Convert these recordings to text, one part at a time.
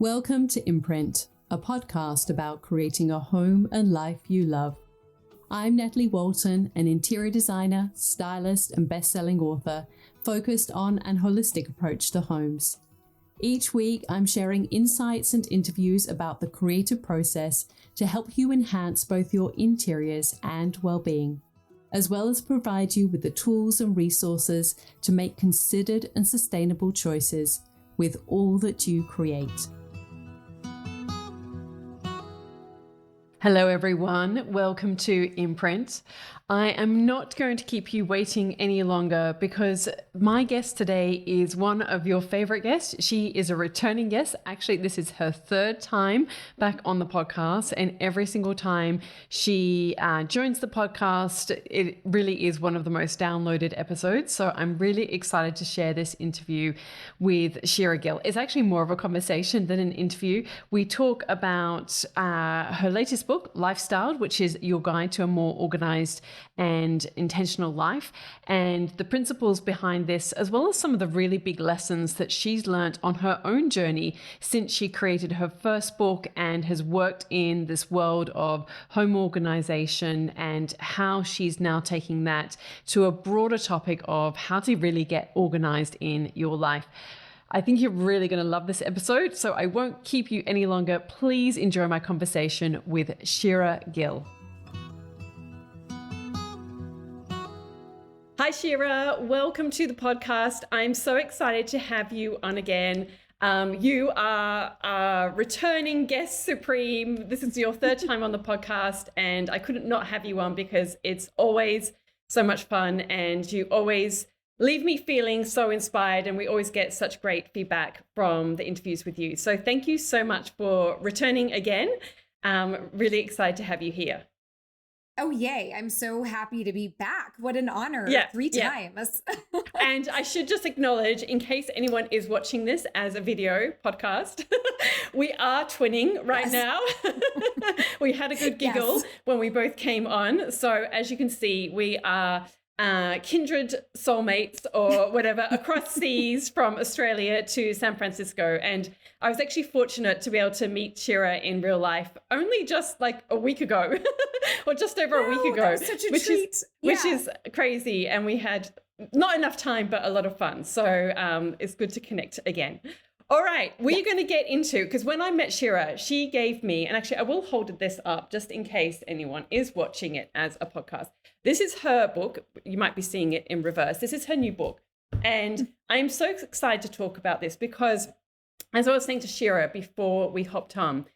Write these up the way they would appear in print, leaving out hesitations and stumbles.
Welcome to Imprint, a podcast about creating a home and life you love. I'm Natalie Walton, an interior designer, stylist, and best-selling author focused on an holistic approach to homes. Each week, I'm sharing insights and interviews about the creative process to help you enhance both your interiors and well-being, as well as provide you with the tools and resources to make considered and sustainable choices with all that you create. Hello everyone, welcome to Imprint. I am not going to keep you waiting any longer because my guest today is one of your favorite guests. She is a returning guest. Actually, this is her third time back on the podcast, and every single time she joins the podcast, it really is one of the most downloaded episodes. So I'm really excited to share this interview with Shira Gill. It's actually more of a conversation than an interview. We talk about her latest book, Lifestyle, which is your guide to a more organized and intentional life, and the principles behind this, as well as some of the really big lessons that she's learned on her own journey since she created her first book and has worked in this world of home organization, and how she's now taking that to a broader topic of how to really get organized in your life. I think you're really going to love this episode, so I won't keep you any longer. Please enjoy my conversation with Shira Gill. Hi, Shira. Welcome to the podcast. I'm so excited to have you on again. You are a returning guest supreme. This is your third time on the podcast, and I couldn't not have you on because it's always so much fun, and you always leave me feeling so inspired, and we always get such great feedback from the interviews with you. So thank you so much for returning again. Really excited to have you here. Oh, yay. I'm so happy to be back. What an honor. Three times. And I should just acknowledge, in case anyone is watching this as a video podcast, we are twinning right now. We had a good giggle when we both came on. So as you can see, we are kindred soulmates or whatever across seas from Australia to San Francisco. And I was actually fortunate to be able to meet Shira in real life only just like a week ago or just over a week ago. That was such a treat. Which is crazy. And we had not enough time, but a lot of fun. So it's good to connect again. All right, we're going to get into, because when I met Shira, she gave me, and actually I will hold this up just in case anyone is watching it as a podcast. This is her book. You might be seeing it in reverse. This is her new book. And I'm so excited to talk about this because, as I was saying to Shira before we hopped on,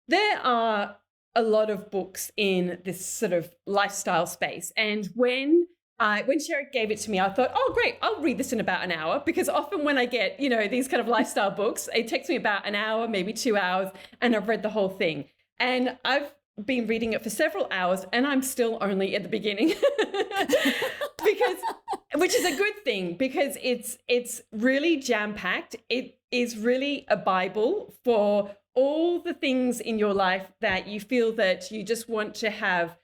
there are a lot of books in this sort of lifestyle space. And when Shira gave it to me, I thought, oh, great, I'll read this in about an hour, because often when I get, these kind of lifestyle books, it takes me about an hour, maybe 2 hours, and I've read the whole thing. And I've been reading it for several hours, and I'm still only at the beginning, which is a good thing, because it's really jam-packed. It is really a Bible for all the things in your life that you feel that you just want to have,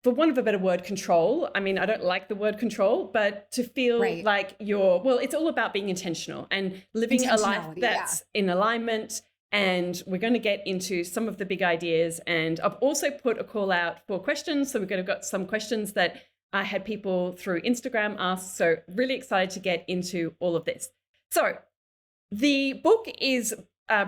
for want of a better word, control. I mean, I don't like the word control, but to feel like it's all about being intentional and living a life that's in alignment. And we're going to get into some of the big ideas. And I've also put a call out for questions. So we're going to got some questions that I had people through Instagram ask. So really excited to get into all of this. So the book is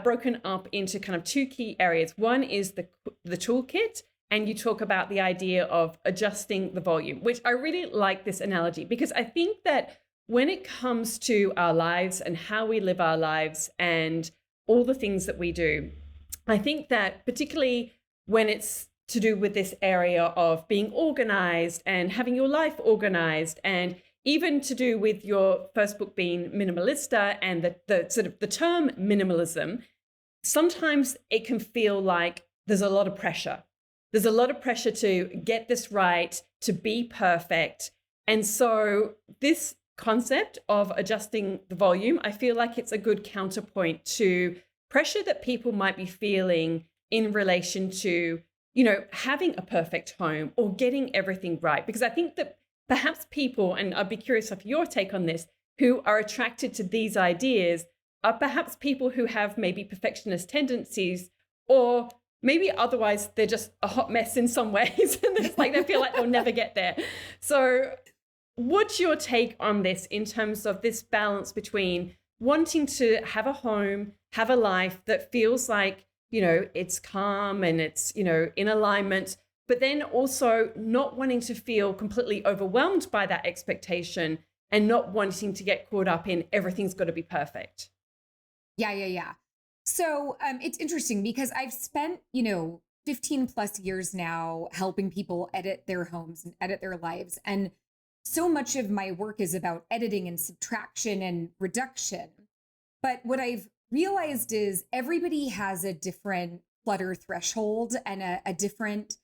broken up into kind of two key areas. One is the toolkit. And you talk about the idea of adjusting the volume, which I really like this analogy, because I think that when it comes to our lives and how we live our lives and all the things that we do, I think that particularly when it's to do with this area of being organized and having your life organized, and even to do with your first book being Minimalista and the sort of the term minimalism, sometimes it can feel like there's a lot of pressure. There's a lot of pressure to get this right, to be perfect. And so this concept of adjusting the volume, I feel like it's a good counterpoint to pressure that people might be feeling in relation to, having a perfect home or getting everything right. Because I think that perhaps people, and I'd be curious of your take on this, who are attracted to these ideas are perhaps people who have maybe perfectionist tendencies, or maybe otherwise they're just a hot mess in some ways and it's like they feel like they'll never get there. So what's your take on this in terms of this balance between wanting to have a home, have a life that feels like, it's calm and it's, in alignment, but then also not wanting to feel completely overwhelmed by that expectation and not wanting to get caught up in everything's got to be perfect? Yeah. So it's interesting because I've spent, 15 plus years now helping people edit their homes and edit their lives. And so much of my work is about editing and subtraction and reduction. But what I've realized is everybody has a different clutter threshold and a different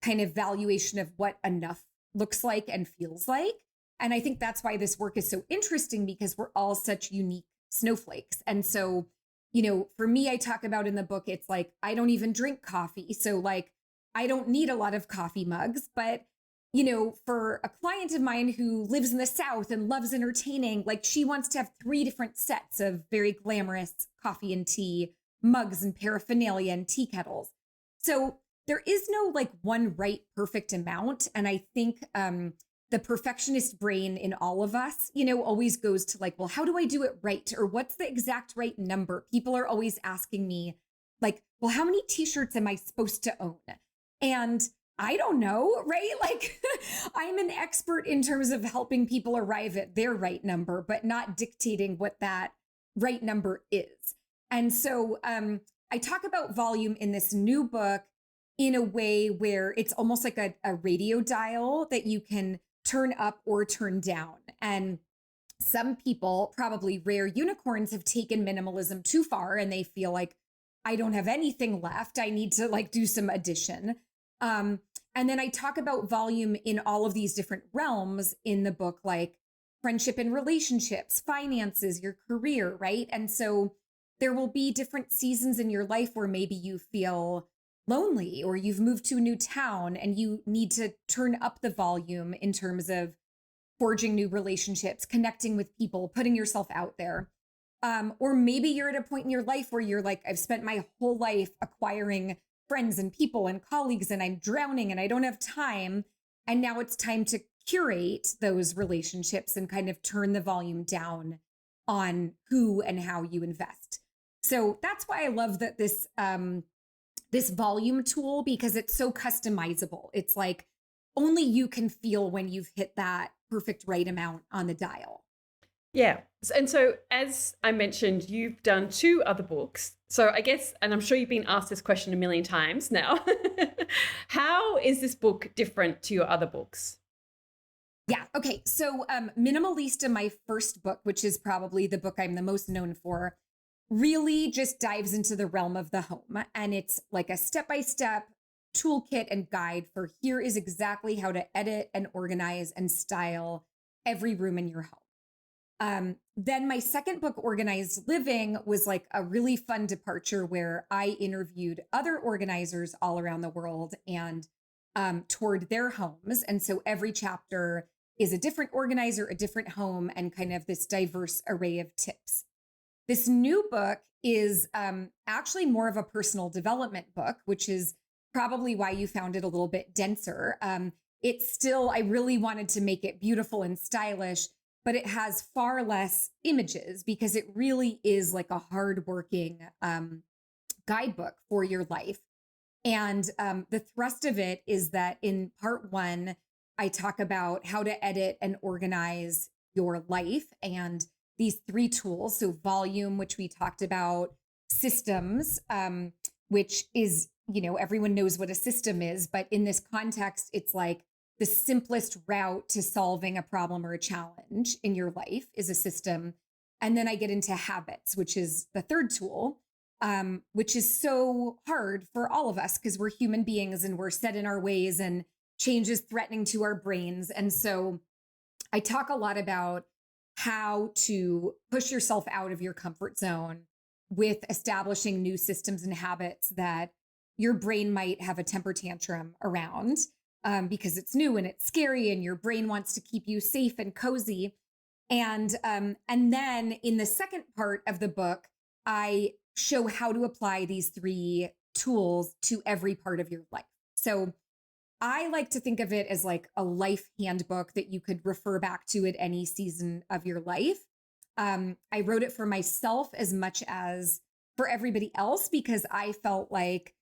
kind of valuation of what enough looks like and feels like. And I think that's why this work is so interesting, because we're all such unique snowflakes. And so, for me, I talk about in the book, it's like, I don't even drink coffee. So like, I don't need a lot of coffee mugs, but for a client of mine who lives in the South and loves entertaining, like she wants to have 3 different sets of very glamorous coffee and tea mugs and paraphernalia and tea kettles. So there is no like one right perfect amount. And I think the perfectionist brain in all of us, always goes to like, well, how do I do it right? Or what's the exact right number? People are always asking me like, well, how many t-shirts am I supposed to own? And I don't know, right? Like I'm an expert in terms of helping people arrive at their right number, but not dictating what that right number is. And so I talk about volume in this new book in a way where it's almost like a radio dial that you can turn up or turn down. And some people, probably rare unicorns, have taken minimalism too far and they feel like, I don't have anything left. I need to like do some addition. And then I talk about volume in all of these different realms in the book, like friendship and relationships, finances, your career, right? And so there will be different seasons in your life where maybe you feel lonely or you've moved to a new town and you need to turn up the volume in terms of forging new relationships, connecting with people, putting yourself out there. Or maybe you're at a point in your life where you're like, I've spent my whole life acquiring friends and people and colleagues, and I'm drowning and I don't have time. And now it's time to curate those relationships and kind of turn the volume down on who and how you invest. So that's why I love that this volume tool, because it's so customizable. It's like only you can feel when you've hit that perfect right amount on the dial. Yeah. And so, as I mentioned, you've done 2 other books. So I guess, and I'm sure you've been asked this question a million times now, how is this book different to your other books? Yeah. Okay. So Minimalista, my first book, which is probably the book I'm the most known for, really just dives into the realm of the home. And it's like a step-by-step toolkit and guide for here is exactly how to edit and organize and style every room in your home. Then my second book, Organized Living, was like a really fun departure where I interviewed other organizers all around the world and toured their homes. And so every chapter is a different organizer, a different home, and kind of this diverse array of tips. This new book is actually more of a personal development book, which is probably why you found it a little bit denser. It's still, I really wanted to make it beautiful and stylish, but it has far less images because it really is like a hardworking guidebook for your life. And the thrust of it is that in part 1, I talk about how to edit and organize your life and these 3 tools. So volume, which we talked about, systems, which is, everyone knows what a system is, but in this context, it's like the simplest route to solving a problem or a challenge in your life is a system. And then I get into habits, which is the 3rd tool, which is so hard for all of us because we're human beings and we're set in our ways and change is threatening to our brains. And so I talk a lot about how to push yourself out of your comfort zone with establishing new systems and habits that your brain might have a temper tantrum around because it's new and it's scary and your brain wants to keep you safe and cozy. And then in the second part of the book, I show how to apply these three tools to every part of your life. So I like to think of it as like a life handbook that you could refer back to at any season of your life. I wrote it for myself as much as for everybody else because I felt like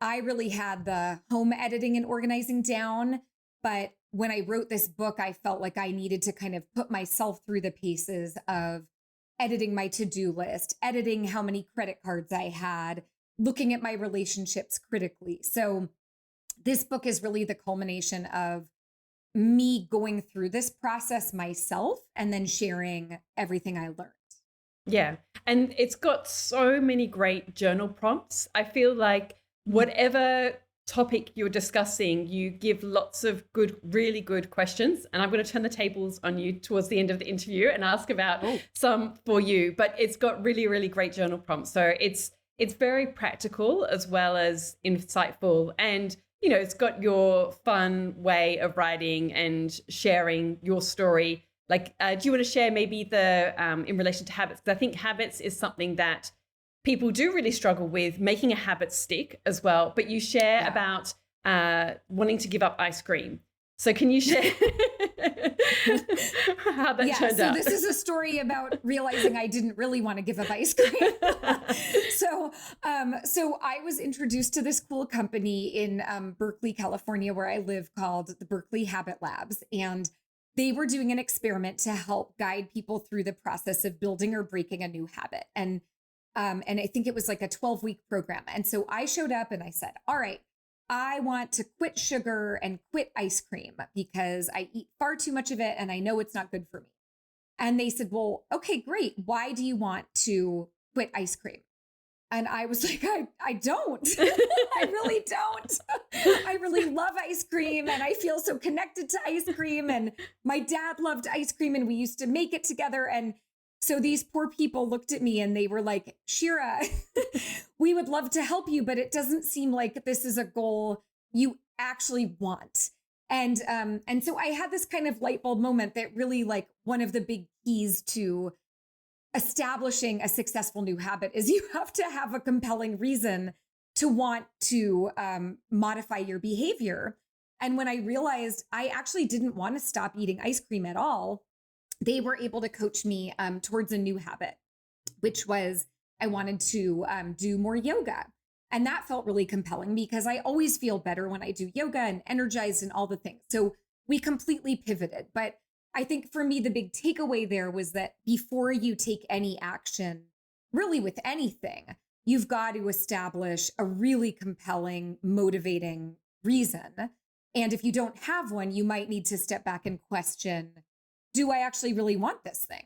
I really had the home editing and organizing down. But when I wrote this book, I felt like I needed to kind of put myself through the paces of editing my to-do list, editing how many credit cards I had, looking at my relationships critically. So this book is really the culmination of me going through this process myself and then sharing everything I learned. Yeah. And it's got so many great journal prompts. I feel like whatever topic you're discussing, you give lots of good, really good questions. And I'm going to turn the tables on you towards the end of the interview and ask about some for you. But it's got really, really great journal prompts. So it's very practical as well as insightful. And you know, it's got your fun way of writing and sharing your story. Like, do you want to share maybe the in relation to habits? Because I think habits is something that people do really struggle with, making a habit stick as well. But you share about wanting to give up ice cream. So can you share how that turned out? So this is a story about realizing I didn't really want to give up ice cream. So I was introduced to this cool company in Berkeley, California, where I live, called the Berkeley Habit Labs. And they were doing an experiment to help guide people through the process of building or breaking a new habit. And I think it was like a 12-week program. And so I showed up and I said, all right, I want to quit sugar and quit ice cream because I eat far too much of it and I know it's not good for me. And they said, well, okay, great. Why do you want to quit ice cream? And I was like, I don't. I really don't. I really love ice cream and I feel so connected to ice cream. And my dad loved ice cream and we used to make it together. And so these poor people looked at me and they were like, Shira, we would love to help you, but it doesn't seem like this is a goal you actually want. And so I had this kind of light bulb moment that really, like, one of the big keys to establishing a successful new habit is you have to have a compelling reason to want to modify your behavior. And when I realized I actually didn't want to stop eating ice cream at all, they were able to coach me towards a new habit, which was I wanted to do more yoga. And that felt really compelling because I always feel better when I do yoga and energized and all the things. So we completely pivoted. But I think for me, the big takeaway there was that before you take any action, really with anything, you've got to establish a really compelling, motivating reason. And if you don't have one, you might need to step back and question, do I actually really want this thing?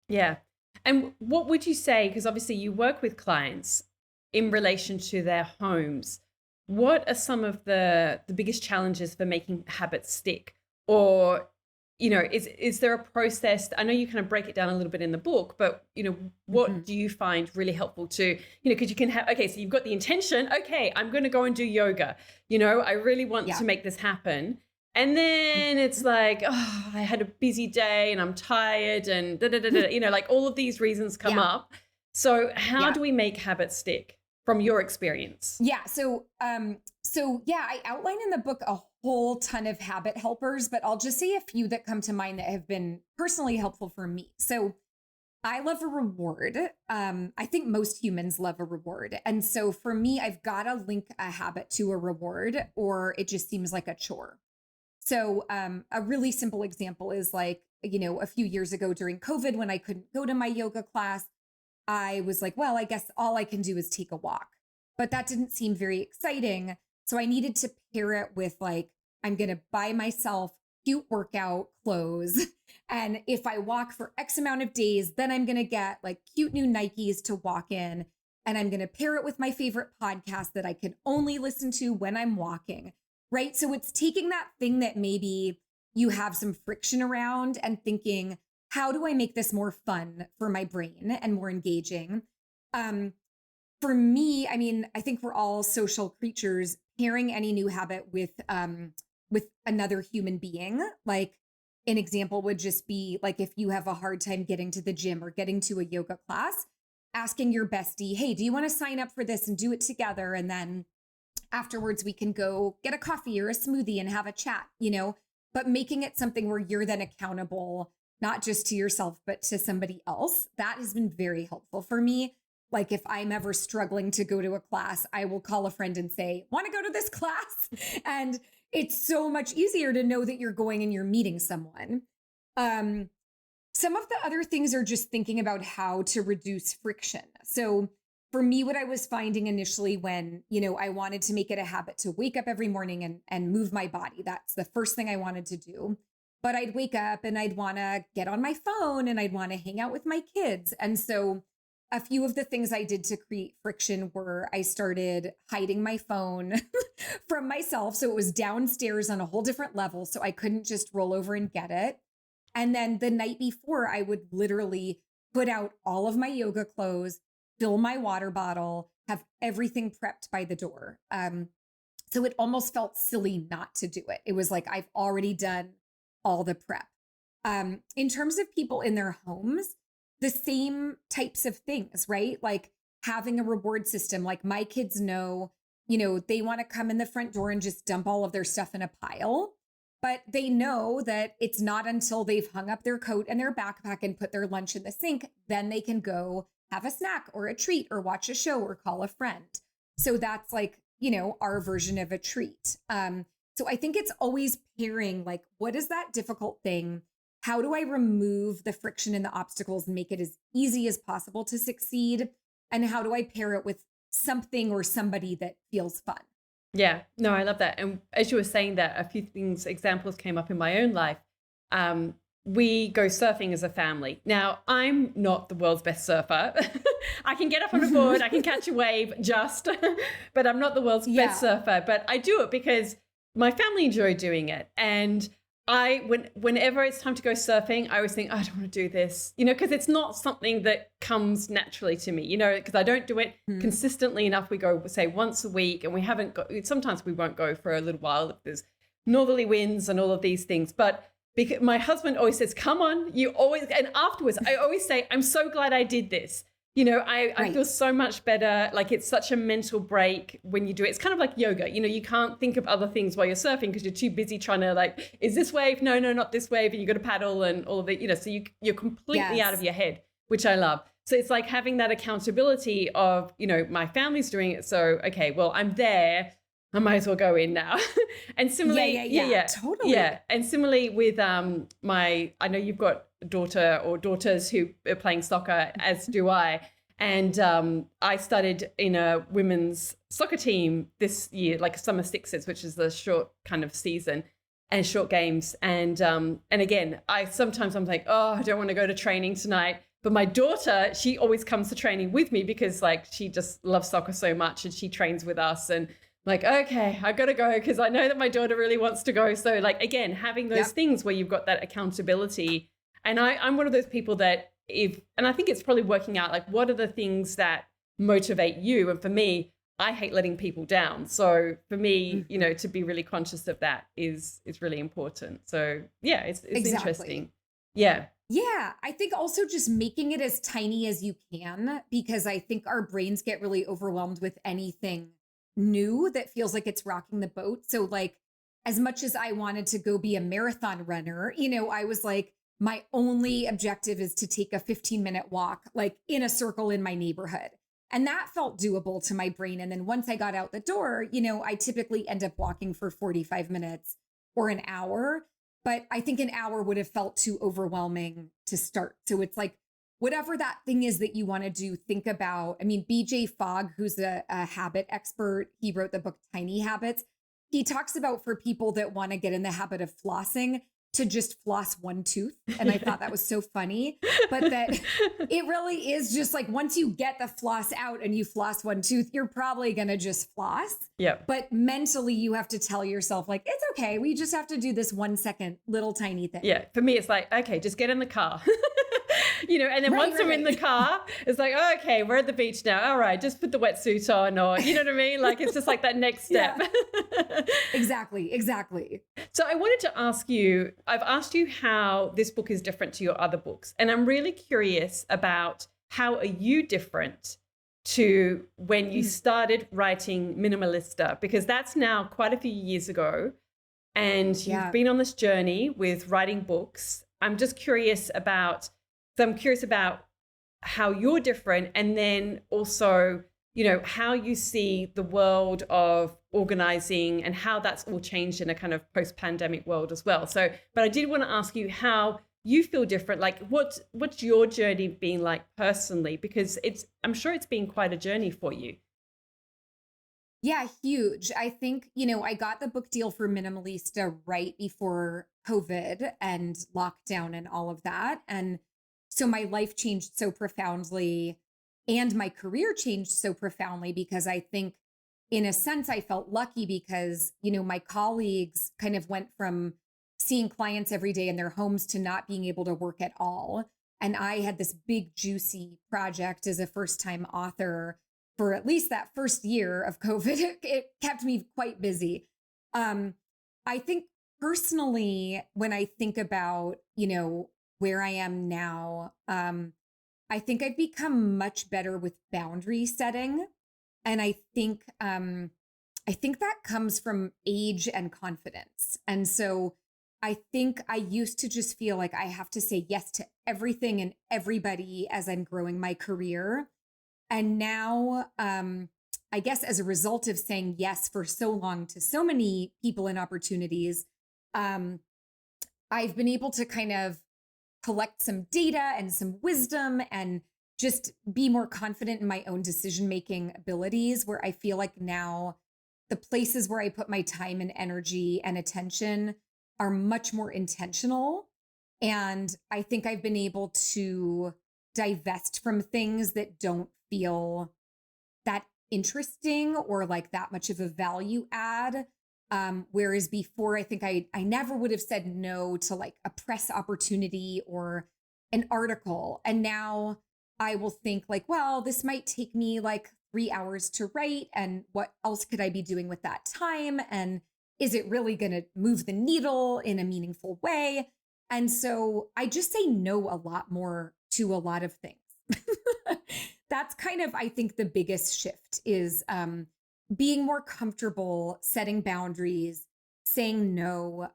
Yeah. And what would you say, because obviously you work with clients in relation to their homes, what are some of the biggest challenges for making habits stick? Or, you know, is there a process? I know you kind of break it down a little bit in the book, but, you know, what do you find really helpful to, you know, because you can have, okay, so you've got the intention, okay, I'm going to go and do yoga. You know, I really want to make this happen. And then it's like, oh, I had a busy day and I'm tired and you know, like all of these reasons come up. So how do we make habits stick from your experience? Yeah. So I outline in the book a whole ton of habit helpers, but I'll just say a few that come to mind that have been personally helpful for me. So I love a reward. I think most humans love a reward. And so for me, I've got to link a habit to a reward or it just seems like a chore. So a really simple example is like, you know, a few years ago during COVID, when I couldn't go to my yoga class, I was like, well, I guess all I can do is take a walk. But that didn't seem very exciting. So I needed to pair it with like, I'm going to buy myself cute workout clothes. And if I walk for X amount of days, then I'm going to get like cute new Nikes to walk in. And I'm going to pair it with my favorite podcast that I can only listen to when I'm walking. Right. So it's taking that thing that maybe you have some friction around and thinking, how do I make this more fun for my brain and more engaging? For me, I mean, I think we're all social creatures. Pairing any new habit with another human being, like an example would just be like if you have a hard time getting to the gym or getting to a yoga class, asking your bestie, hey, do you want to sign up for this and do it together? And then afterwards, we can go get a coffee or a smoothie and have a chat, but making it something where you're then accountable, not just to yourself, but to somebody else. That has been very helpful for me. Like if I'm ever struggling to go to a class, I will call a friend and say, want to go to this class? And it's so much easier to know that you're going and you're meeting someone. Some of the other things are just thinking about how to reduce friction. So for me, what I was finding initially when, I wanted to make it a habit to wake up every morning and move my body, that's the first thing I wanted to do. But I'd wake up and I'd want to get on my phone and I'd want to hang out with my kids. And so a few of the things I did to create friction were I started hiding my phone from myself. So it was downstairs on a whole different level. So I couldn't just roll over and get it. And then the night before, I would literally put out all of my yoga clothes, fill my water bottle, have everything prepped by the door. So it almost felt silly not to do it. It was like, I've already done all the prep. In terms of people in their homes, the same types of things, right? Like having a reward system, like my kids know, they want to come in the front door and just dump all of their stuff in a pile. But they know that it's not until they've hung up their coat and their backpack and put their lunch in the sink, then they can go have a snack or a treat or watch a show or call a friend. So that's like, our version of a treat. So I think it's always pairing, like, what is that difficult thing? How do I remove the friction and the obstacles and make it as easy as possible to succeed? And how do I pair it with something or somebody that feels fun? Yeah, no, I love that. And as you were saying that, a few examples came up in my own life. We go surfing as a family. Now, I'm not the world's best surfer. I can get up on a board, I can catch a wave but I'm not the world's best surfer. But I do it because my family enjoy doing it. And whenever it's time to go surfing, I always think, I don't want to do this, because it's not something that comes naturally to me, because I don't do it consistently enough. We go, say, once a week, and sometimes we won't go for a little while if there's northerly winds and all of these things. But because my husband always says, come on, and afterwards, I always say, I'm so glad I did this. I feel so much better. Like it's such a mental break when you do it. It's kind of like yoga. You can't think of other things while you're surfing because you're too busy trying to like, is this wave? No, not this wave. And you got to paddle and all of it, so you're completely out of your head, which I love. So it's like having that accountability of, my family's doing it. So, okay, well, I'm there. I might as well go in now. And similarly, totally. Yeah. And similarly with I know you've got a daughter or daughters who are playing soccer, as do I. And I started in a women's soccer team this year, like summer sixes, which is the short kind of season and short games. And again, sometimes I'm like, oh, I don't want to go to training tonight. But my daughter, she always comes to training with me because like she just loves soccer so much and she trains with us. And like, okay, I got to go because I know that my daughter really wants to go. So like, again, having those things where you've got that accountability. And I'm one of those people that and I think it's probably working out, like, what are the things that motivate you? And for me, I hate letting people down. So for me, to be really conscious of that is really important. So yeah, it's interesting. Yeah. Yeah. I think also just making it as tiny as you can, because I think our brains get really overwhelmed with anything new that feels like it's rocking the boat. So like, as much as I wanted to go be a marathon runner, I was like, my only objective is to take a 15-minute walk, like in a circle in my neighborhood. And that felt doable to my brain. And then once I got out the door, I typically end up walking for 45 minutes or an hour. But I think an hour would have felt too overwhelming to start. So it's like, whatever that thing is that you want to do, think about. I mean, BJ Fogg, who's a habit expert, he wrote the book Tiny Habits. He talks about for people that want to get in the habit of flossing, to just floss one tooth. And I thought that was so funny, but that it really is just like, once you get the floss out and you floss one tooth, you're probably going to just floss. Yeah. But mentally you have to tell yourself like, it's okay. We just have to do this 1 second little tiny thing. Yeah. For me, it's like, okay, just get in the car. And then once I'm in the car, it's like, oh, okay, we're at the beach now. All right, just put the wetsuit on, or you know what I mean? Like, it's just like that next step. Yeah. Exactly. So I wanted to ask you, I've asked you how this book is different to your other books. And I'm really curious about how are you different to when you started writing Minimalista, because that's now quite a few years ago. And you've been on this journey with writing books. I'm curious about how you're different, and then also, how you see the world of organizing and how that's all changed in a kind of post-pandemic world as well. So, but I did want to ask you how you feel different. Like, what's your journey been like personally? Because I'm sure it's been quite a journey for you. Yeah, huge. I think, I got the book deal for Minimalista right before COVID and lockdown and all of that. And so my life changed so profoundly and my career changed so profoundly because I think, in a sense, I felt lucky because, my colleagues kind of went from seeing clients every day in their homes to not being able to work at all. And I had this big, juicy project as a first-time author for at least that first year of COVID. It kept me quite busy. I think personally, when I think about, where I am now, I think I've become much better with boundary setting. And I think that comes from age and confidence. And so I think I used to just feel like I have to say yes to everything and everybody as I'm growing my career. And now, I guess as a result of saying yes for so long to so many people and opportunities, I've been able to kind of collect some data and some wisdom and just be more confident in my own decision-making abilities, where I feel like now the places where I put my time and energy and attention are much more intentional. And I think I've been able to divest from things that don't feel that interesting or like that much of a value add. Whereas before, I think I never would have said no to like a press opportunity or an article. And now I will think like, well, this might take me like 3 hours to write. And what else could I be doing with that time? And is it really going to move the needle in a meaningful way? And so I just say no a lot more to a lot of things. That's kind of, I think, the biggest shift is being more comfortable setting boundaries, saying no,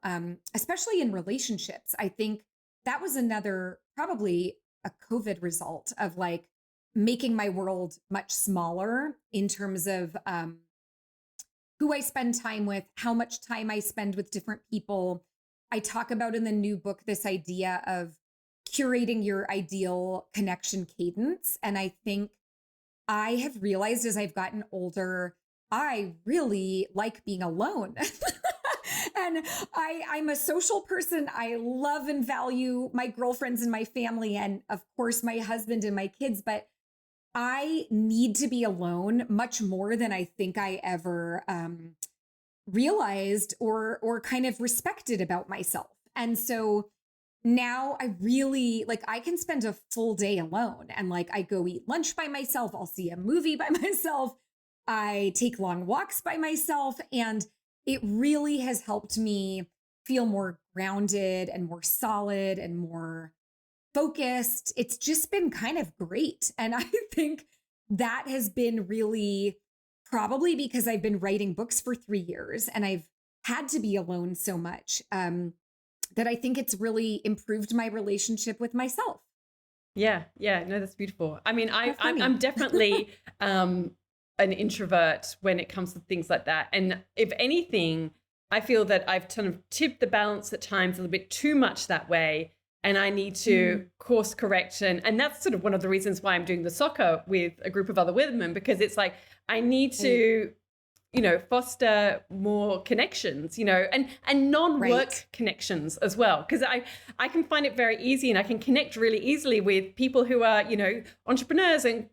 especially in relationships. I think that was another, probably a COVID result of like making my world much smaller in terms of who I spend time with, how much time I spend with different people. I talk about in the new book this idea of curating your ideal connection cadence. And I think I have realized as I've gotten older, I really like being alone. And I'm a social person. I love and value my girlfriends and my family, and of course, my husband and my kids. But I need to be alone much more than I think I ever realized or kind of respected about myself. And so now I really like, I can spend a full day alone and like I go eat lunch by myself. I'll see a movie by myself. I take long walks by myself. And it really has helped me feel more grounded and more solid and more focused. It's just been kind of great. And I think that has been really probably because I've been writing books for 3 years and I've had to be alone so much. That I think it's really improved my relationship with myself. Yeah, no, that's beautiful. I mean, I'm definitely an introvert when it comes to things like that. And if anything, I feel that I've kind of tipped the balance at times a little bit too much that way. And I need to course correct. And that's sort of one of the reasons why I'm doing the soccer with a group of other women, because it's like, I need to foster more connections, and non-work connections as well. Because I can find it very easy and I can connect really easily with people who are, entrepreneurs and,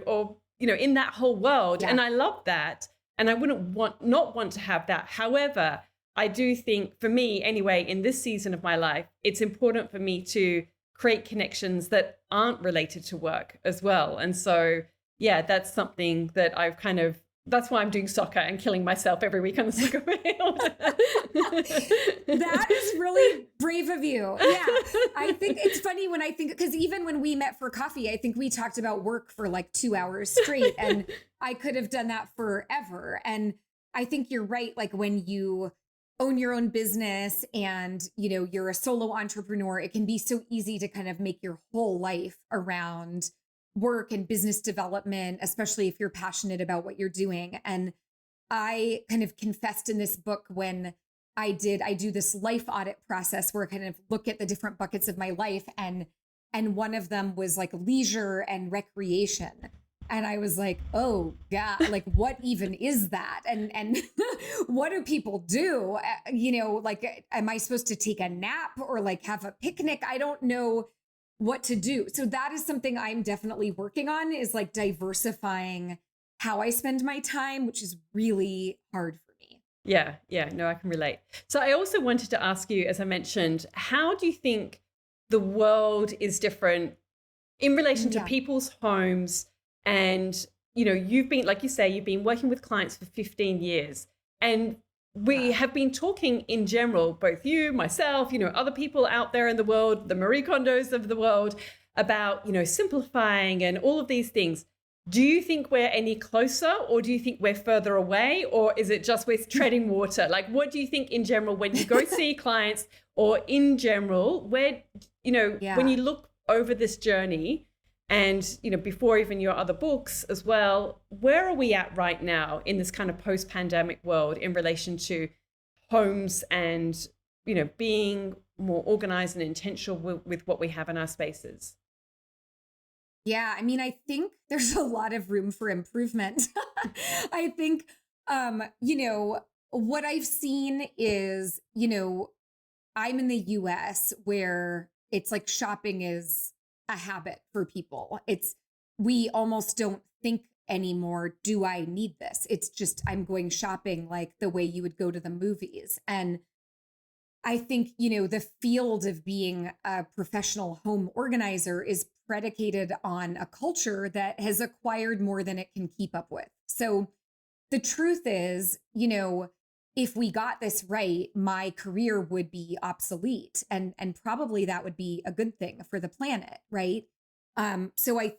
or, in that whole world. Yeah. And I love that. And I wouldn't not want to have that. However, I do think for me anyway, in this season of my life, it's important for me to create connections that aren't related to work as well. And so, yeah, that's something that I've kind of, that's why I'm doing soccer and killing myself every week on the soccer field. That is really brave of you. Yeah. I think it's funny when I think, because even when we met for coffee, I think we talked about work for like 2 hours straight, and I could have done that forever. And I think you're right. Like when you own your own business and, you're a solo entrepreneur, it can be so easy to kind of make your whole life around work and business development, especially if you're passionate about what you're doing. And I kind of confessed in this book when I do this life audit process where I kind of look at the different buckets of my life, and one of them was like leisure and recreation. And I was like, oh God, like what even is that? And what do people do? Like, am I supposed to take a nap or like have a picnic? I don't know what to do. So that is something I'm definitely working on, is like diversifying how I spend my time, which is really hard for me. Yeah, yeah, no, I can relate. So I also wanted to ask you, as I mentioned, how do you think the world is different in relation to Yeah. people's homes? And, you've been, like you say, you've been working with clients for 15 years. And we have been talking in general, both you, myself, other people out there in the world, the Marie Kondos of the world, about, simplifying and all of these things. Do you think we're any closer, or do you think we're further away, or is it just we're treading water? Like, what do you think in general when you go see clients, or in general, where, when you look over this journey and, before even your other books as well, where are we at right now in this kind of post-pandemic world in relation to homes and, being more organized and intentional with what we have in our spaces? Yeah, I mean, I think there's a lot of room for improvement. I think, what I've seen is, I'm in the US where it's like shopping is a habit for people. We almost don't think anymore, do I need this? It's just, I'm going shopping like the way you would go to the movies. And I think, the field of being a professional home organizer is predicated on a culture that has acquired more than it can keep up with. So the truth is, if we got this right, my career would be obsolete, and probably that would be a good thing for the planet, right? So I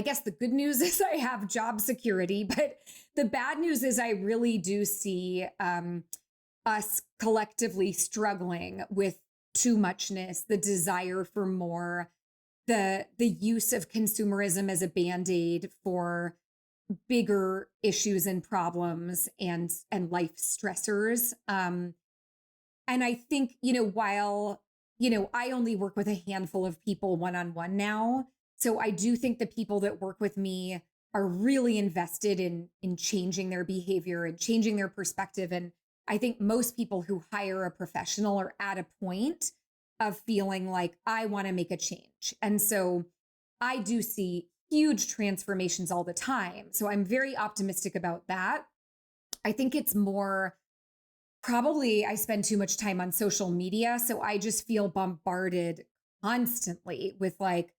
guess the good news is I have job security, but the bad news is I really do see us collectively struggling with too muchness, the desire for more, the use of consumerism as a band-aid for bigger issues and problems and life stressors. And I think, while, I only work with a handful of people one-on-one now. So I do think the people that work with me are really invested in changing their behavior and changing their perspective. And I think most people who hire a professional are at a point of feeling like, I want to make a change. And so I do see huge transformations all the time. So I'm very optimistic about that. I think it's more probably I spend too much time on social media. So I just feel bombarded constantly with like,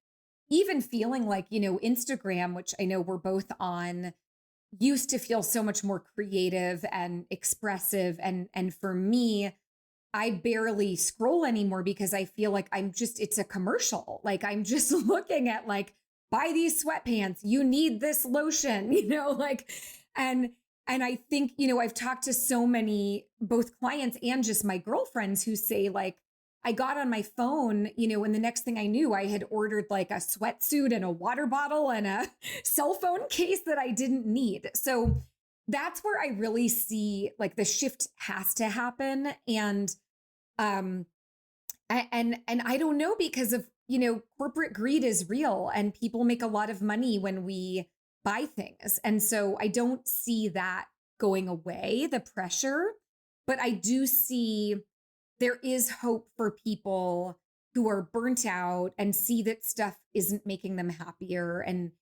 even feeling like, Instagram, which I know we're both on, used to feel so much more creative and expressive. And for me, I barely scroll anymore because I feel like it's a commercial. Like I'm just looking at like, buy these sweatpants, you need this lotion, like, and I think, I've talked to so many, both clients and just my girlfriends who say like, I got on my phone, and the next thing I knew, I had ordered like a sweatsuit and a water bottle and a cell phone case that I didn't need. So that's where I really see like the shift has to happen. And and I don't know, because of, corporate greed is real and people make a lot of money when we buy things. And so I don't see that going away, the pressure, but I do see there is hope for people who are burnt out and see that stuff isn't making them happier and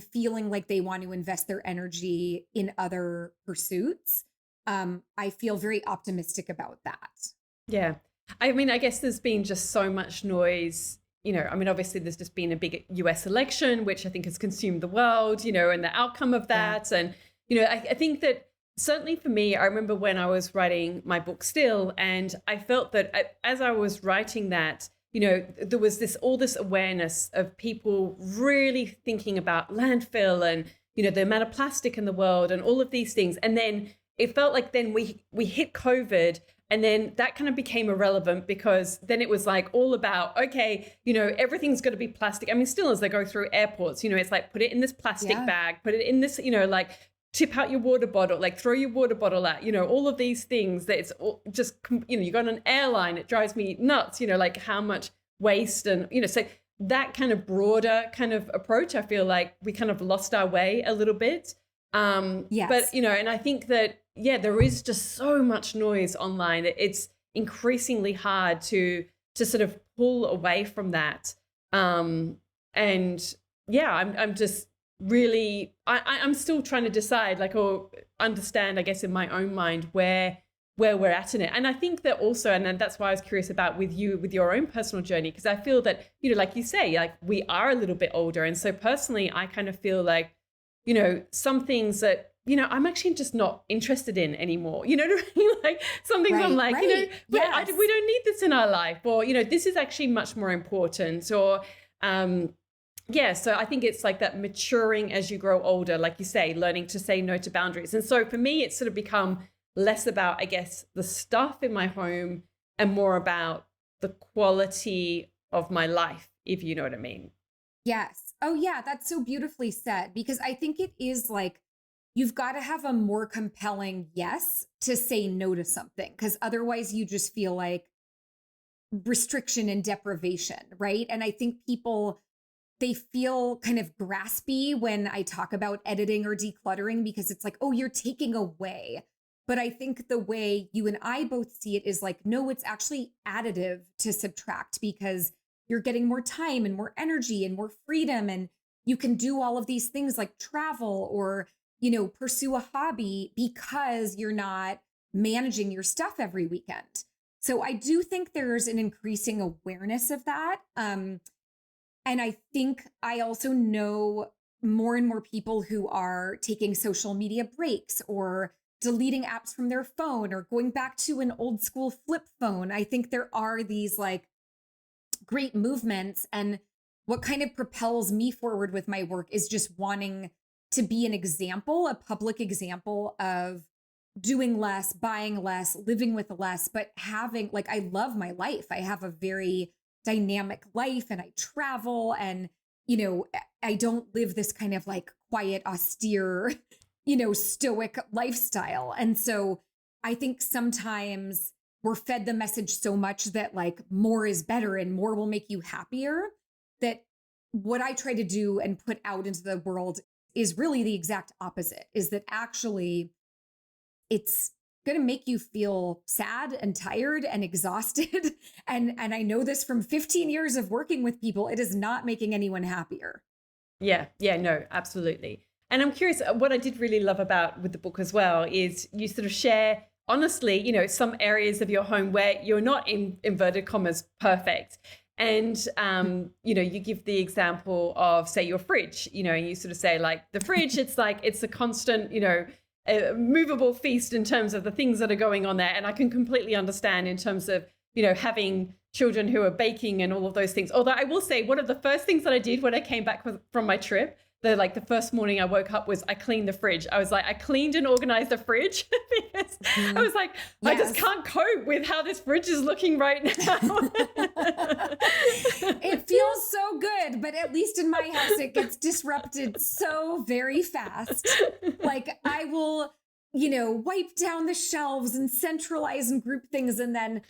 feeling like they want to invest their energy in other pursuits. I feel very optimistic about that. Yeah. I mean, I guess there's been just so much noise. I mean, obviously, there's just been a big US election, which I think has consumed the world, and the outcome of Yeah. that. And, I think that certainly for me, I remember when I was writing my book Still, and I felt that as I was writing that, there was all this awareness of people really thinking about landfill and, the amount of plastic in the world and all of these things. And then it felt like then we hit COVID, and then that kind of became irrelevant because then it was like all about, okay, everything's got to be plastic. I mean, still as they go through airports, it's like put it in this plastic bag, put it in this, like tip out your water bottle, like throw your water bottle out, all of these things that it's all just, you got an airline, it drives me nuts, like how much waste and, so that kind of broader kind of approach, I feel like we kind of lost our way a little bit. Yes. But, and I think that, there is just so much noise online. It's increasingly hard to sort of pull away from that. And I'm just really, I'm still trying to decide, like, or understand, I guess, in my own mind where we're at in it. And I think that also, and that's why I was curious about with your own personal journey, because I feel that, like you say, like we are a little bit older. And so personally, I kind of feel like, some things that, I'm actually just not interested in anymore. You know what I mean? Like some things I'm like, Yes. we don't need this in our life, or, this is actually much more important, or, so I think it's like that maturing as you grow older, like you say, learning to say no to boundaries. And so for me, it's sort of become less about, I guess, the stuff in my home and more about the quality of my life, if you know what I mean. Yes. Oh, yeah. That's so beautifully said, because I think it is like you've got to have a more compelling yes to say no to something, because otherwise you just feel like restriction and deprivation. Right. And I think people, they feel kind of graspy when I talk about editing or decluttering, because it's like, oh, you're taking away. But I think the way you and I both see it is like, no, it's actually additive to subtract, because you're getting more time and more energy and more freedom. And you can do all of these things like travel or, pursue a hobby because you're not managing your stuff every weekend. So I do think there's an increasing awareness of that. And I think I also know more and more people who are taking social media breaks or deleting apps from their phone or going back to an old school flip phone. I think there are these like great movements. And what kind of propels me forward with my work is just wanting to be an example, a public example of doing less, buying less, living with less, but having, like, I love my life. I have a very dynamic life and I travel and, I don't live this kind of like quiet, austere, stoic lifestyle. And so I think sometimes we're fed the message so much that like more is better and more will make you happier, that what I try to do and put out into the world is really the exact opposite, is that actually it's going to make you feel sad and tired and exhausted. And I know this from 15 years of working with people. It is not making anyone happier. Yeah, no, absolutely. And I'm curious, what I did really love about with the book as well is you sort of share honestly, some areas of your home where you're not, in inverted commas, perfect. And, you give the example of, say, your fridge, and you sort of say like the fridge, it's like, it's a constant, a movable feast in terms of the things that are going on there. And I can completely understand in terms of, having children who are baking and all of those things. Although I will say one of the first things that I did when I came back from my trip, the first morning I woke up, was I cleaned the fridge. I was like, I cleaned and organized the fridge because I was like, I just can't cope with how this fridge is looking right now. It feels so good, but at least in my house, it gets disrupted so very fast. Like I will, wipe down the shelves and centralize and group things. And then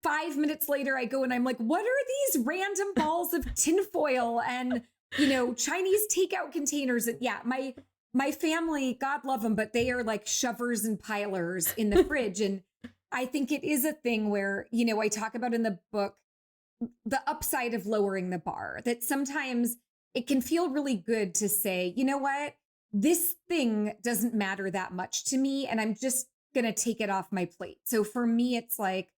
5 minutes later, I go and I'm like, what are these random balls of tinfoil and Chinese takeout containers? And yeah, my family, God love them, but they are like shovers and pilers in the fridge. And I think it is a thing where, I talk about in the book, the upside of lowering the bar, that sometimes it can feel really good to say, you know what, this thing doesn't matter that much to me, and I'm just going to take it off my plate. So for me, it's like,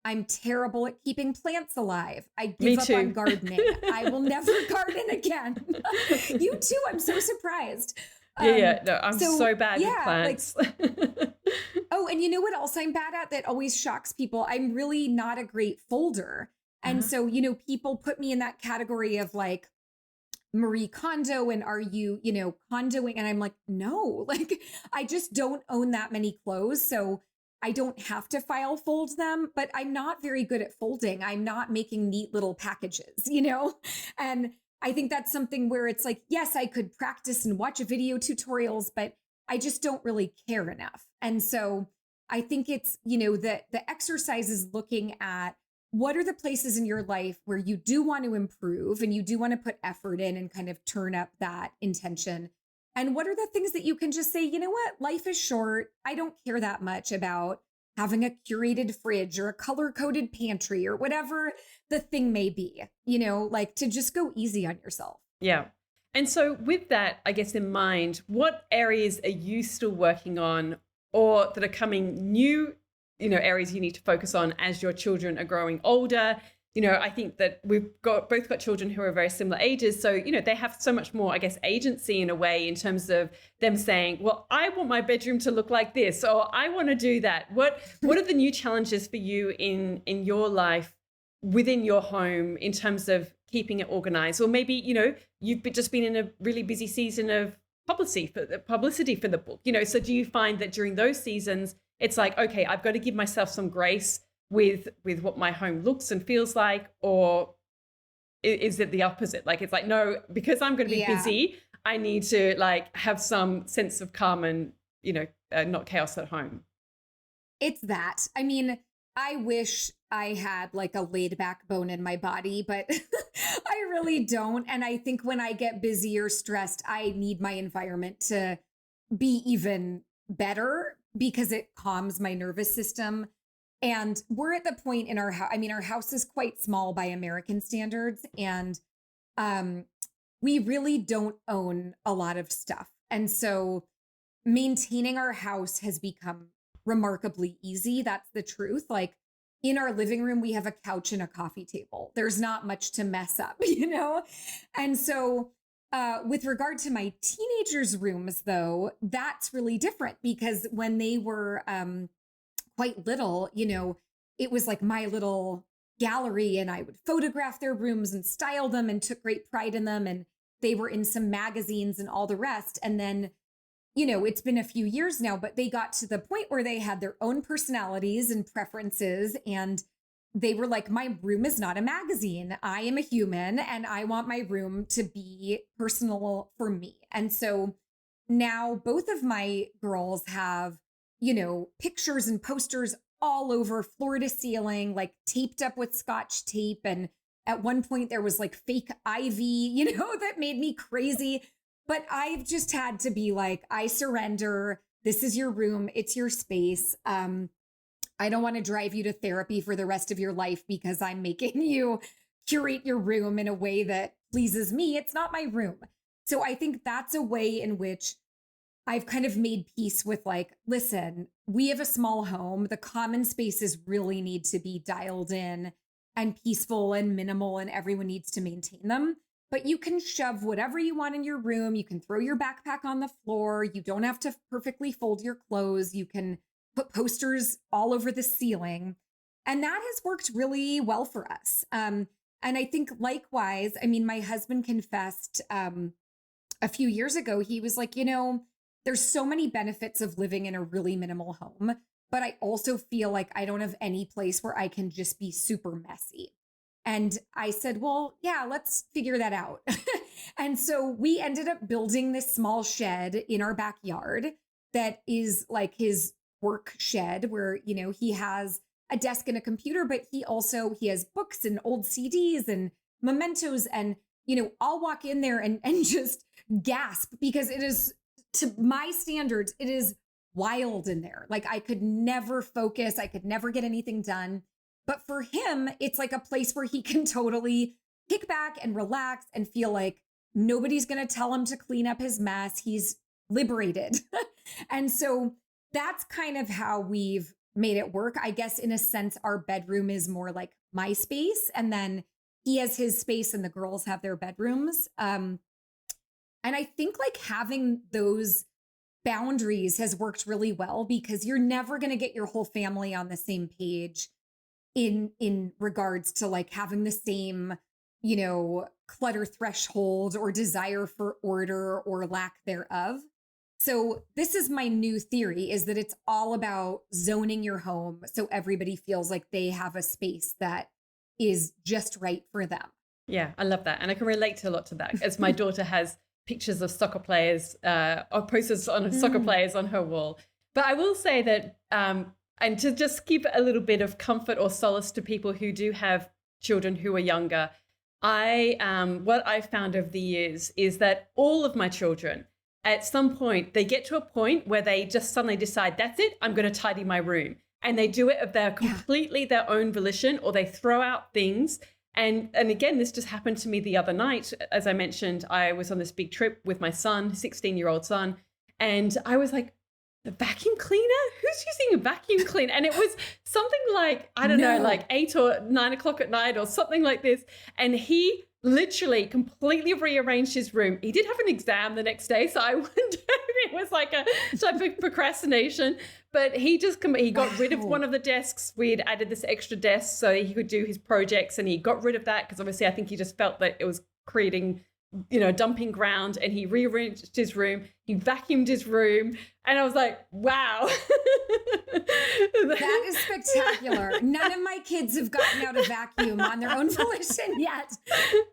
I'm terrible at keeping plants alive. I Me give up on too. gardening. I will never garden again. You too. I'm so surprised. Yeah. No, I'm so So bad with yeah, like, plants. oh, and you know what else I'm bad at that always shocks people? I'm really not a great folder. And Uh-huh. so, people put me in that category of like, Marie Kondo, and are you, condoing? And I'm like, no, like I just don't own that many clothes. So I don't have to file fold them, but I'm not very good at folding. I'm not making neat little packages, And I think that's something where it's like, yes, I could practice and watch video tutorials, but I just don't really care enough. And so I think it's, the exercise is looking at what are the places in your life where you do want to improve and you do want to put effort in and kind of turn up that intention? And what are the things that you can just say, you know what, life is short. I don't care that much about having a curated fridge or a color coded pantry or whatever the thing may be, like to just go easy on yourself. Yeah. And so, with that, I guess, in mind, what areas are you still working on or that are coming new, areas you need to focus on as your children are growing older? I think that we've both got children who are very similar ages. So, they have so much more, I guess, agency in a way in terms of them saying, well, I want my bedroom to look like this, or I want to do that. What are the new challenges for you in your life within your home in terms of keeping it organized? Or maybe, you've just been in a really busy season of publicity for the book, so do you find that during those seasons, it's like, okay, I've got to give myself some grace with what my home looks and feels like? Or is it the opposite? Like, it's like, no, because I'm going to be Yeah. busy, I need to like have some sense of calm and, not chaos at home. It's that. I mean, I wish I had like a laid back bone in my body, but I really don't. And I think when I get busy or stressed, I need my environment to be even better because it calms my nervous system. And we're at the point in our house. I mean, our house is quite small by American standards, and um, we really don't own a lot of stuff. And so maintaining our house has become remarkably easy. That's the truth. Like in our living room, we have a couch and a coffee table. There's not much to mess up, And so, with regard to my teenagers' rooms, though, that's really different because when they were quite little, it was like my little gallery, and I would photograph their rooms and style them and took great pride in them. And they were in some magazines and all the rest. And then it's been a few years now, but they got to the point where they had their own personalities and preferences. And they were like, my room is not a magazine. I am a human and I want my room to be personal for me. And so now both of my girls have, pictures and posters all over floor to ceiling, like taped up with Scotch tape. And at one point there was like fake ivy, that made me crazy. But I've just had to be like, I surrender. This is your room. It's your space. I don't want to drive you to therapy for the rest of your life because I'm making you curate your room in a way that pleases me. It's not my room. So I think that's a way in which I've kind of made peace with like, listen, we have a small home. The common spaces really need to be dialed in and peaceful and minimal, and everyone needs to maintain them. But you can shove whatever you want in your room. You can throw your backpack on the floor. You don't have to perfectly fold your clothes. You can put posters all over the ceiling. And that has worked really well for us. And I think likewise, I mean, my husband confessed a few years ago, he was like, there's so many benefits of living in a really minimal home, but I also feel like I don't have any place where I can just be super messy. And I said, well, yeah, let's figure that out. And so we ended up building this small shed in our backyard that is like his work shed where, he has a desk and a computer, but he has books and old CDs and mementos. And, I'll walk in there and just gasp because it is, to my standards, it is wild in there. Like I could never focus. I could never get anything done. But for him, it's like a place where he can totally kick back and relax and feel like nobody's going to tell him to clean up his mess. He's liberated. And so that's kind of how we've made it work. I guess in a sense, our bedroom is more like my space, and then he has his space and the girls have their bedrooms. And I think like having those boundaries has worked really well because you're never going to get your whole family on the same page in regards to like having the same, clutter threshold or desire for order or lack thereof. So this is my new theory, is that it's all about zoning your home so everybody feels like they have a space that is just right for them. Yeah, I love that. And I can relate a lot to that, as my daughter has pictures of soccer players or posters on soccer players on her wall. But I will say that, and to just give a little bit of comfort or solace to people who do have children who are younger, what I've found over the years is that all of my children, at some point, they get to a point where they just suddenly decide, that's it, I'm going to tidy my room. And they do it of their completely their own volition, or they throw out things. And again, this just happened to me the other night. As I mentioned, I was on this big trip with my son, 16-year-old son, and I was like, the vacuum cleaner? Who's using a vacuum cleaner? And it was something like, I don't know, like 8 or 9 o'clock at night or something like this. And he literally completely rearranged his room. He did have an exam the next day, so I wonder if it was like a type of procrastination. But he got rid of one of the desks. We had added this extra desk so he could do his projects, and he got rid of that because obviously I think he just felt that it was creating, dumping ground, and he rearranged his room. He vacuumed his room, and I was like, wow. That is spectacular. None of my kids have gotten out a vacuum on their own volition yet.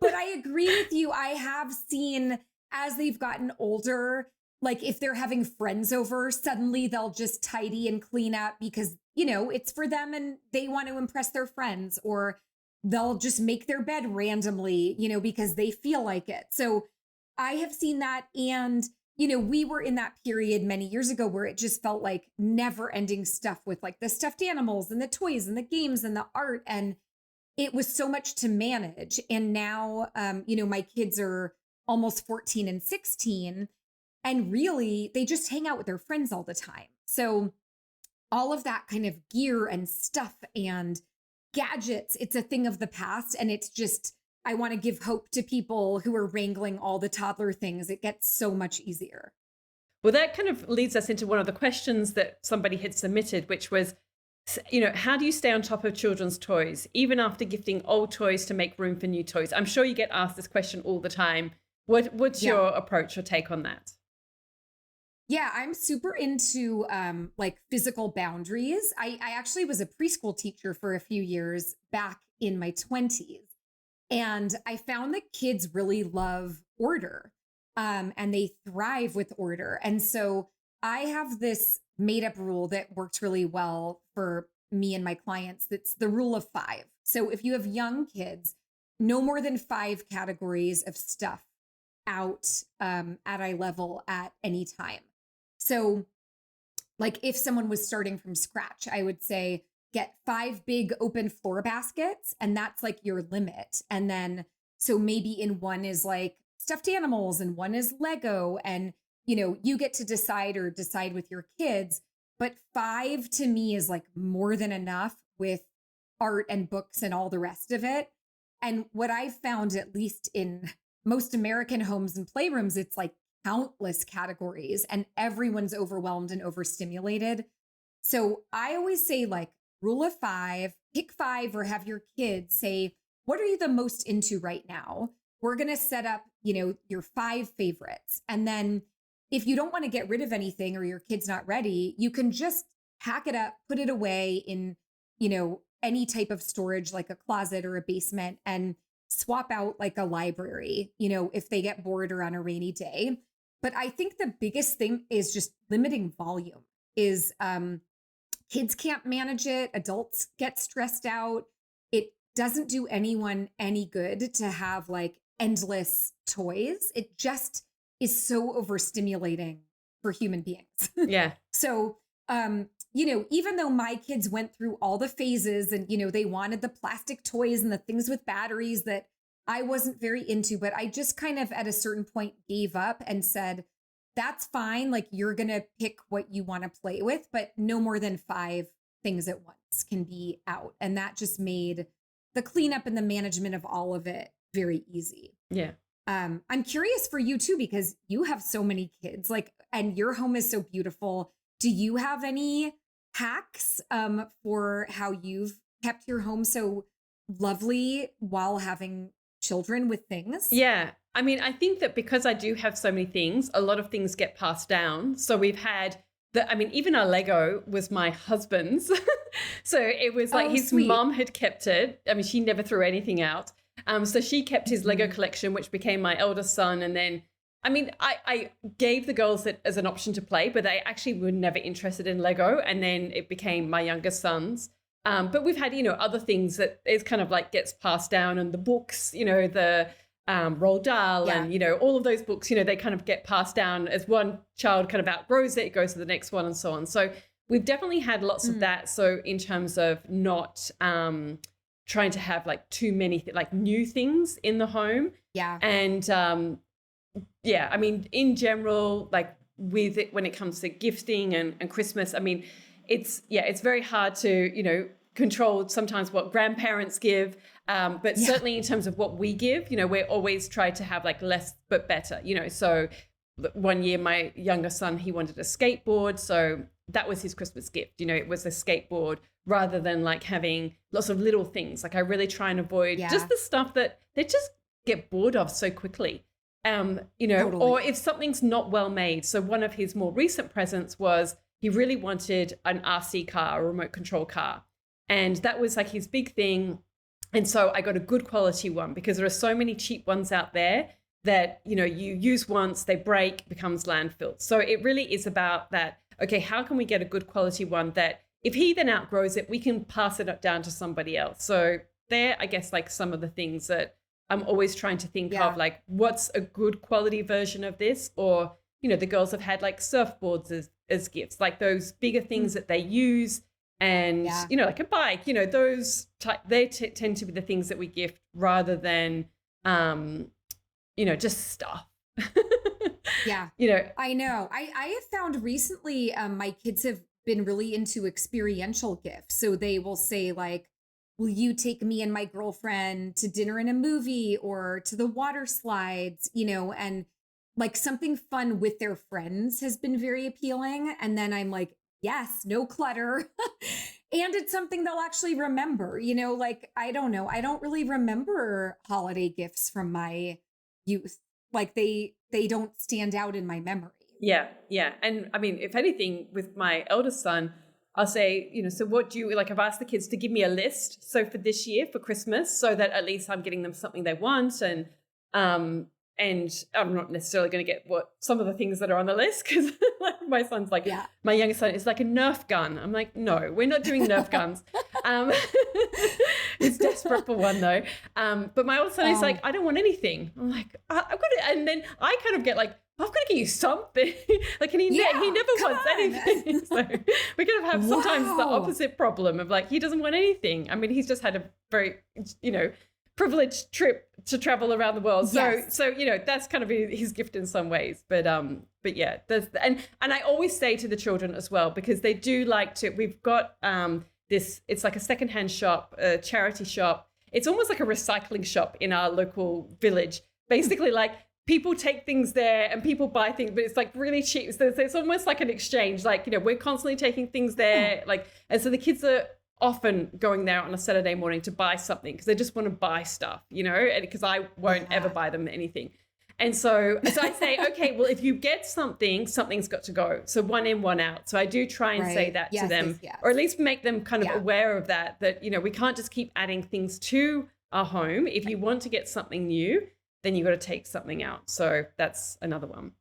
But I agree with you. I have seen, as they've gotten older, like if they're having friends over, suddenly they'll just tidy and clean up because, it's for them and they want to impress their friends, or they'll just make their bed randomly, because they feel like it. So I have seen that. And, we were in that period many years ago where it just felt like never ending stuff with like the stuffed animals and the toys and the games and the art. And it was so much to manage. And now, my kids are almost 14 and 16, and really they just hang out with their friends all the time. So all of that kind of gear and stuff and gadgets, it's a thing of the past. And it's just, I want to give hope to people who are wrangling all the toddler things. It gets so much easier. Well, that kind of leads us into one of the questions that somebody had submitted, which was, how do you stay on top of children's toys, even after gifting old toys to make room for new toys? I'm sure you get asked this question all the time. What's your approach or take on that? Yeah, I'm super into like physical boundaries. I actually was a preschool teacher for a few years back in my 20s. And I found that kids really love order, and they thrive with order. And so I have this made up rule that works really well for me and my clients. That's the rule of 5. So if you have young kids, no more than 5 categories of stuff out at eye level at any time. So like if someone was starting from scratch, I would say, get 5 big open floor baskets, and that's like your limit. And then, so maybe in one is like stuffed animals and one is Lego, and, you get to decide with your kids. But 5 to me is like more than enough with art and books and all the rest of it. And what I've found, at least in most American homes and playrooms, it's like countless categories and everyone's overwhelmed and overstimulated. So I always say, like, rule of 5, pick 5, or have your kids say, what are you the most into right now? We're going to set up, your 5 favorites. And then if you don't want to get rid of anything or your kid's not ready, you can just pack it up, put it away in, any type of storage, like a closet or a basement, and swap out like a library, if they get bored or on a rainy day. But I think the biggest thing is just limiting volume. Is kids can't manage it. Adults get stressed out. It doesn't do anyone any good to have like endless toys. It just is so overstimulating for human beings. Yeah. So, even though my kids went through all the phases and, they wanted the plastic toys and the things with batteries that I wasn't very into, but I just kind of at a certain point gave up and said, that's fine. Like, you're going to pick what you want to play with, but no more than 5 things at once can be out. And that just made the cleanup and the management of all of it very easy. Yeah. I'm curious for you too, because you have so many kids, like, and your home is so beautiful. Do you have any hacks for how you've kept your home so lovely while having children with things? Yeah. I mean, I think that because I do have so many things, a lot of things get passed down. So we've had even our Lego was my husband's. So it was like his sweet. mom had kept it. I mean, she never threw anything out. So she kept his Lego collection, which became my eldest son. And then, I mean, I gave the girls it as an option to play, but they actually were never interested in Lego. And then it became my youngest son's. But we've had, other things that is kind of like gets passed down, and the books, the Roald Dahl and, all of those books, they kind of get passed down as one child kind of outgrows it goes to the next one and so on. So we've definitely had lots of that. So in terms of not trying to have like too many like new things in the home. Yeah. And I mean, in general, like with it, when it comes to gifting and Christmas, I mean, it's very hard to, control sometimes what grandparents give. But certainly in terms of what we give, we're always try to have like less but better, So one year, my younger son, he wanted a skateboard. So that was his Christmas gift. It was a skateboard rather than like having lots of little things. Like I really try and avoid just the stuff that they just get bored of so quickly. Totally. Or if something's not well made. So one of his more recent presents was he really wanted an RC car, a remote control car. And that was like his big thing. And so I got a good quality one, because there are so many cheap ones out there that, you use once, they break, becomes landfill. So it really is about that. Okay, how can we get a good quality one that if he then outgrows it, we can pass it down to somebody else. So there, I guess, like some of the things that I'm always trying to think of, like what's a good quality version of this? Or, the girls have had like surfboards as gifts, like those bigger things that they use. And, like a bike, those tend to be the things that we gift rather than, just stuff. Yeah. I know. I have found recently my kids have been really into experiential gifts. So they will say like, will you take me and my girlfriend to dinner and a movie or to the water slides, and like something fun with their friends has been very appealing. And then I'm like, yes, no clutter. And it's something they'll actually remember, like, I don't know. I don't really remember holiday gifts from my youth. Like they don't stand out in my memory. Yeah. Yeah. And I mean, if anything, with my eldest son, I'll say, so what do you like? I've asked the kids to give me a list. So for this year, for Christmas, so that at least I'm getting them something they want. And I'm not necessarily going to get what some of the things that are on the list, because like my son's like, my youngest son is like a Nerf gun. I'm like, no, we're not doing Nerf guns. He's desperate for one though. But my older son is like, I don't want anything. I'm like, I've got it. And then I kind of get like, I've got to get you something. Like, and he never wants anything. So we kind of have sometimes the opposite problem of like, he doesn't want anything. I mean, he's just had a very, privileged trip to travel around the world. So that's kind of his gift in some ways. But yeah, and I always say to the children as well, because they do like to, we've got it's like a secondhand shop, a charity shop. It's almost like a recycling shop in our local village. Basically, like people take things there and people buy things, but it's like really cheap. So it's almost like an exchange. Like, we're constantly taking things there. Like, and so the kids are often going there on a Saturday morning to buy something because they just want to buy stuff, and because I won't ever buy them anything. And so I say, okay, well, if you get something, something's got to go. So one in, one out. So I do try and say that to them, or at least make them kind of aware of that, we can't just keep adding things to our home. If you want to get something new, then you've got to take something out. So that's another one.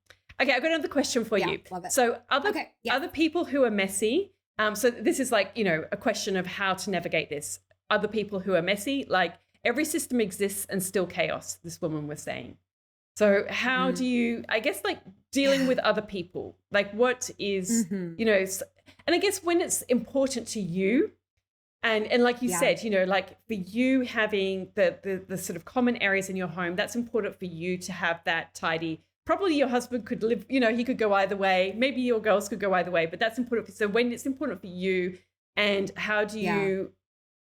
Okay, I've got another question for you. Love it. So other people who are messy, so this is like, a question of how to navigate this. Other people who are messy, like every system exists and still chaos, this woman was saying. So how do you, I guess, like dealing with other people, like what is, and I guess when it's important to you, and like you said, like for you having the sort of common areas in your home, that's important for you to have that tidy. Probably your husband could live, he could go either way. Maybe your girls could go either way, but that's important. So when it's important for you And how do Yeah. you,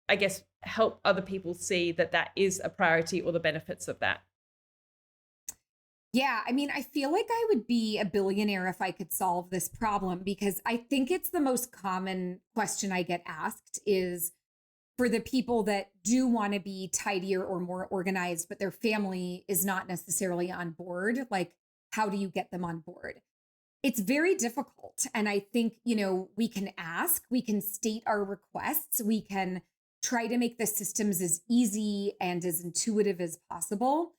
I guess, help other people see that that is a priority or the benefits of that? Yeah, I mean, I feel like I would be a billionaire if I could solve this problem because I think it's the most common question I get asked is for the people that do want to be tidier or more organized, but their family is not necessarily on board. Like, how do you get them on board? It's very difficult. And I think, we can ask, we can state our requests, we can try to make the systems as easy and as intuitive as possible.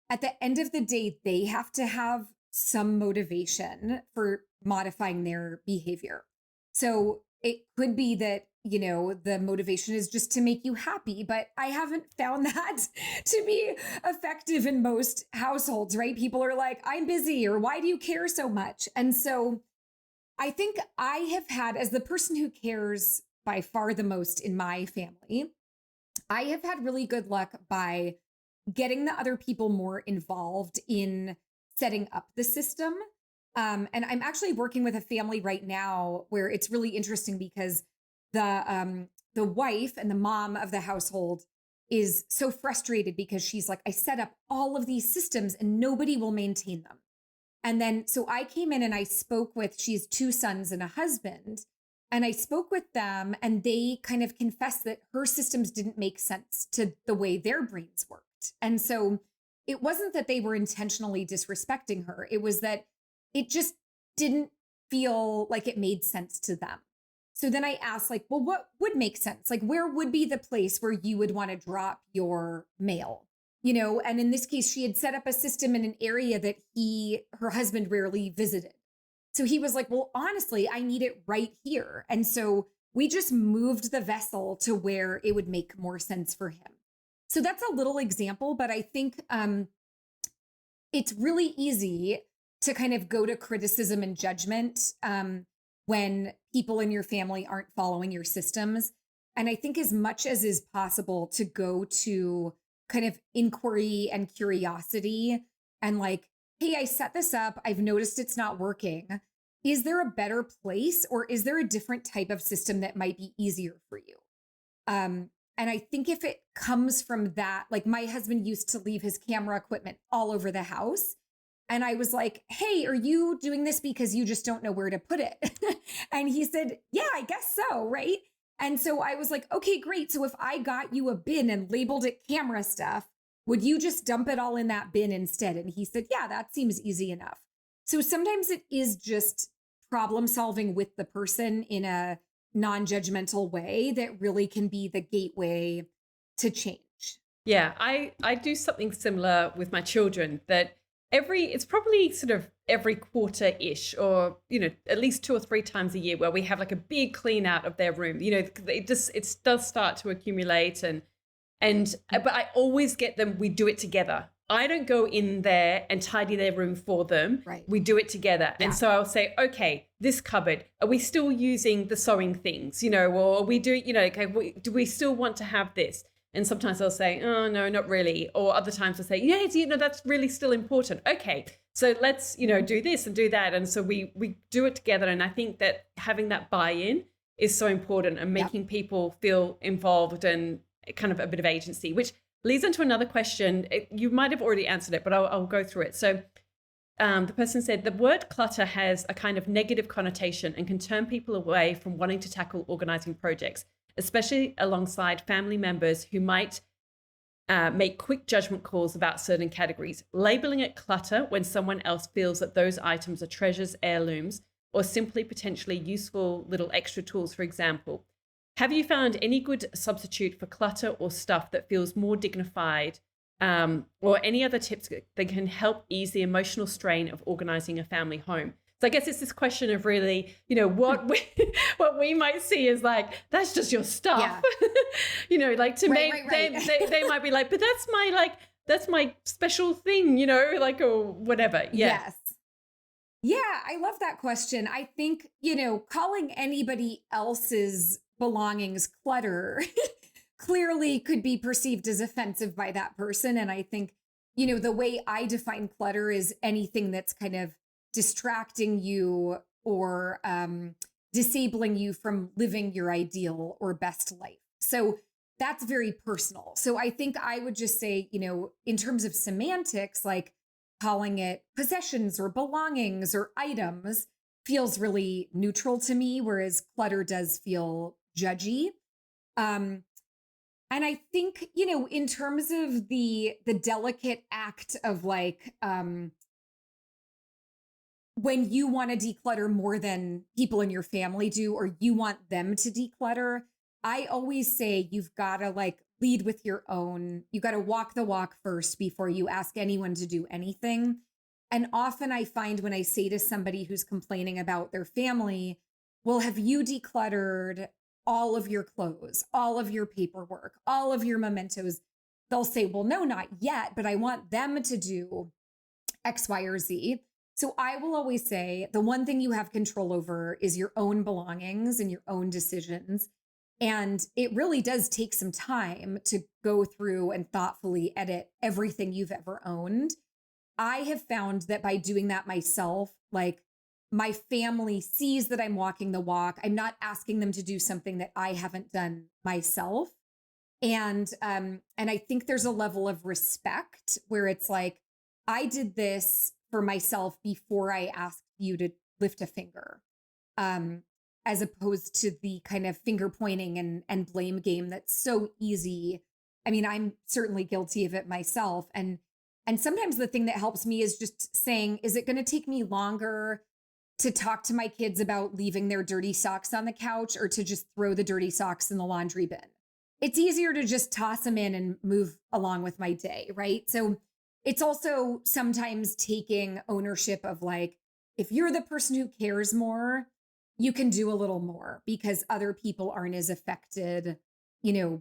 At the end of the day, they have to have some motivation for modifying their behavior. So it could be that, the motivation is just to make you happy, but I haven't found that to be effective in most households, right? People are like, I'm busy, or why do you care so much? And so I think I have had, as the person who cares by far the most in my family, I have had really good luck by getting the other people more involved in setting up the system. And I'm actually working with a family right now where it's really interesting because the wife and the mom of the household is so frustrated because she's like, I set up all of these systems and nobody will maintain them. And then so I came in and I spoke with, she has two sons and a husband. And I spoke with them and they kind of confessed that her systems didn't make sense to the way their brains worked. And so it wasn't that they were intentionally disrespecting her, it was that it just didn't feel like it made sense to them. So then I asked, like, well, what would make sense? Like, where would be the place where you would want to drop your mail? And in this case, she had set up a system in an area that her husband rarely visited. So he was like, well, honestly, I need it right here. And so we just moved the vessel to where it would make more sense for him. So that's a little example, but I think it's really easy to kind of go to criticism and judgment when people in your family aren't following your systems. And I think as much as is possible to go to kind of inquiry and curiosity and like, hey, I set this up. I've noticed it's not working. Is there a better place or is there a different type of system that might be easier for you? And I think if it comes from that, like my husband used to leave his camera equipment all over the house. And I was like, hey, are you doing this because you just don't know where to put it? And he said, yeah, I guess so. Right. And so I was like, okay, great. So if I got you a bin and labeled it camera stuff, would you just dump it all in that bin instead? And he said, yeah, that seems easy enough. So sometimes it is just problem solving with the person in a non-judgmental way that really can be the gateway to change. Yeah, I do something similar with my children that it's probably sort of every quarter-ish or, at least 2 or 3 times a year where we have like a big clean out of their room. It does start to accumulate but I always get them, we do it together. I don't go in there and tidy their room for them. Right. We do it together. Yeah. And so I'll say, okay, this cupboard, are we still using the sewing things, or are we doing, okay, do we still want to have this? And sometimes they'll say, oh, no, not really. Or other times they'll say, yeah, that's really still important. Okay, so let's, do this and do that. And so we do it together. And I think that having that buy-in is so important and making people feel involved and kind of a bit of agency, which leads into another question. You might have already answered it, but I'll go through it. So the person said, the word clutter has a kind of negative connotation and can turn people away from wanting to tackle organizing projects, especially alongside family members who might make quick judgment calls about certain categories. Labeling it clutter when someone else feels that those items are treasures, heirlooms, or simply potentially useful little extra tools, for example. Have you found any good substitute for clutter or stuff that feels more dignified, or any other tips that can help ease the emotional strain of organizing a family home? So I guess it's this question of really, what we might see is like, that's just your stuff. Yeah. Like to right, make right. they might be like, but that's my special thing, like, or whatever. Yeah. Yes. Yeah, I love that question. I think, calling anybody else's belongings clutter clearly could be perceived as offensive by that person. And I think, the way I define clutter is anything that's kind of distracting you or disabling you from living your ideal or best life. So that's very personal. So I think I would just say, in terms of semantics, like calling it possessions or belongings or items feels really neutral to me, whereas clutter does feel judgy. Um, and I think, in terms of the delicate act of like when you want to declutter more than people in your family do, or you want them to declutter, I always say you've got to like lead with your own, you got to walk the walk first before you ask anyone to do anything. And often I find when I say to somebody who's complaining about their family, well, have you decluttered all of your clothes, all of your paperwork, all of your mementos? They'll say, well, no, not yet, but I want them to do X, Y, or Z. So I will always say the one thing you have control over is your own belongings and your own decisions. And it really does take some time to go through and thoughtfully edit everything you've ever owned. I have found that by doing that myself, like my family sees that I'm walking the walk. I'm not asking them to do something that I haven't done myself. And I think there's a level of respect where it's like, I did this for myself before I asked you to lift a finger, as opposed to the kind of finger pointing and blame game that's so easy. I mean, I'm certainly guilty of it myself. And sometimes the thing that helps me is just saying, is it going to take me longer to talk to my kids about leaving their dirty socks on the couch or to just throw the dirty socks in the laundry bin? It's easier to just toss them in and move along with my day, right? So it's also sometimes taking ownership of like, if you're the person who cares more, you can do a little more because other people aren't as affected,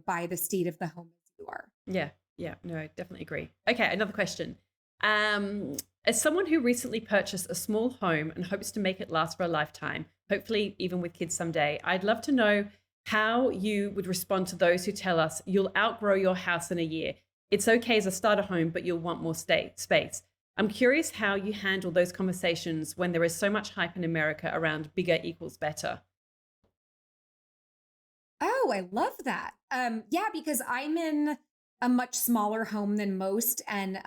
by the state of the home as you are. Yeah, no, I definitely agree. Okay, another question. As someone who recently purchased a small home and hopes to make it last for a lifetime, hopefully even with kids someday, I'd love to know how you would respond to those who tell us you'll outgrow your house in a year. It's okay as a starter home, but you'll want more space. I'm curious how you handle those conversations when there is so much hype in America around bigger equals better. Oh, I love that. Yeah, because I'm in a much smaller home than most. And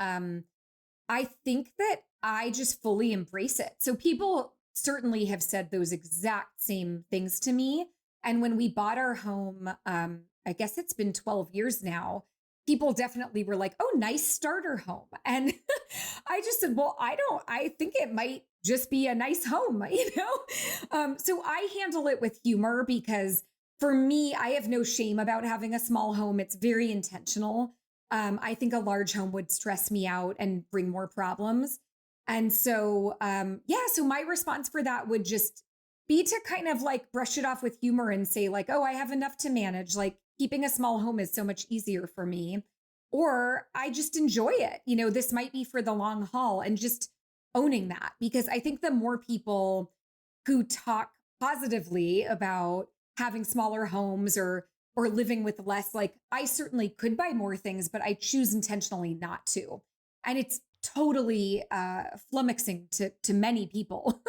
I think that I just fully embrace it. So people certainly have said those exact same things to me. And when we bought our home, I guess it's been 12 years now, people definitely were like, oh, nice starter home. And I just said, well, I think it might just be a nice home, So I handle it with humor because for me, I have no shame about having a small home. It's very intentional. I think a large home would stress me out and bring more problems. And so, so my response for that would just be to kind of like brush it off with humor and say like, oh, I have enough to manage. Like keeping a small home is so much easier for me. Or I just enjoy it. This might be for the long haul and just owning that because I think the more people who talk positively about having smaller homes or living with less, like I certainly could buy more things, but I choose intentionally not to. And it's totally flummoxing to many people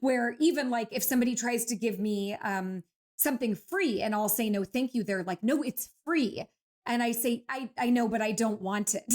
where even like if somebody tries to give me something free and I'll say no thank you, they're like, no, it's free. And I say I know, but I don't want it.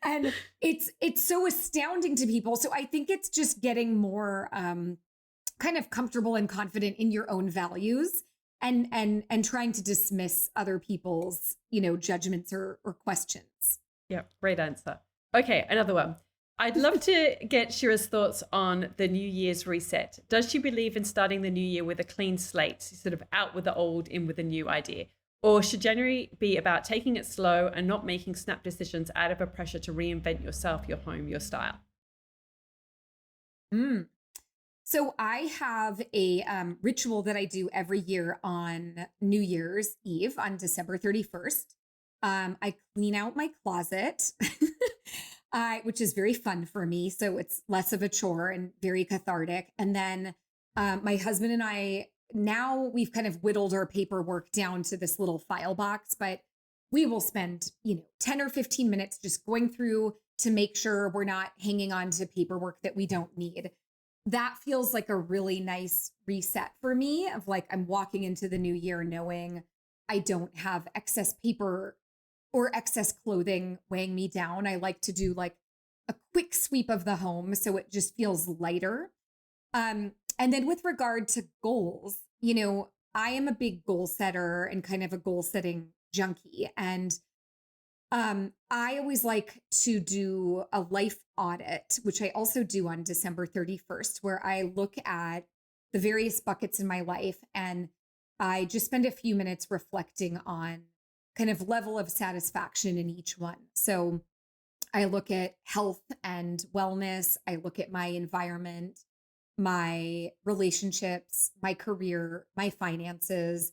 And it's so astounding to people. So I think it's just getting more kind of comfortable and confident in your own values and trying to dismiss other people's, judgments or questions. Yeah, great answer. Okay, another one. I'd love to get Shira's thoughts on the New Year's reset. Does she believe in starting the new year with a clean slate, sort of out with the old, in with a new idea? Or should January be about taking it slow and not making snap decisions out of a pressure to reinvent yourself, your home, your style? So I have a ritual that I do every year on New Year's Eve on December 31st. I clean out my closet, which is very fun for me. So it's less of a chore and very cathartic. And then my husband and I, now we've kind of whittled our paperwork down to this little file box, but we will spend, 10 or 15 minutes just going through to make sure we're not hanging on to paperwork that we don't need. that feels like a really nice reset for me of like, I'm walking into the new year knowing I don't have excess paper or excess clothing weighing me down. I like to do like a quick sweep of the home so it just feels lighter. And then with regard to goals, I am a big goal setter and kind of a goal setting junkie. And I always like to do a life audit, which I also do on December 31st, where I look at the various buckets in my life and I just spend a few minutes reflecting on kind of level of satisfaction in each one. So I look at health and wellness, I look at my environment, my relationships, my career, my finances,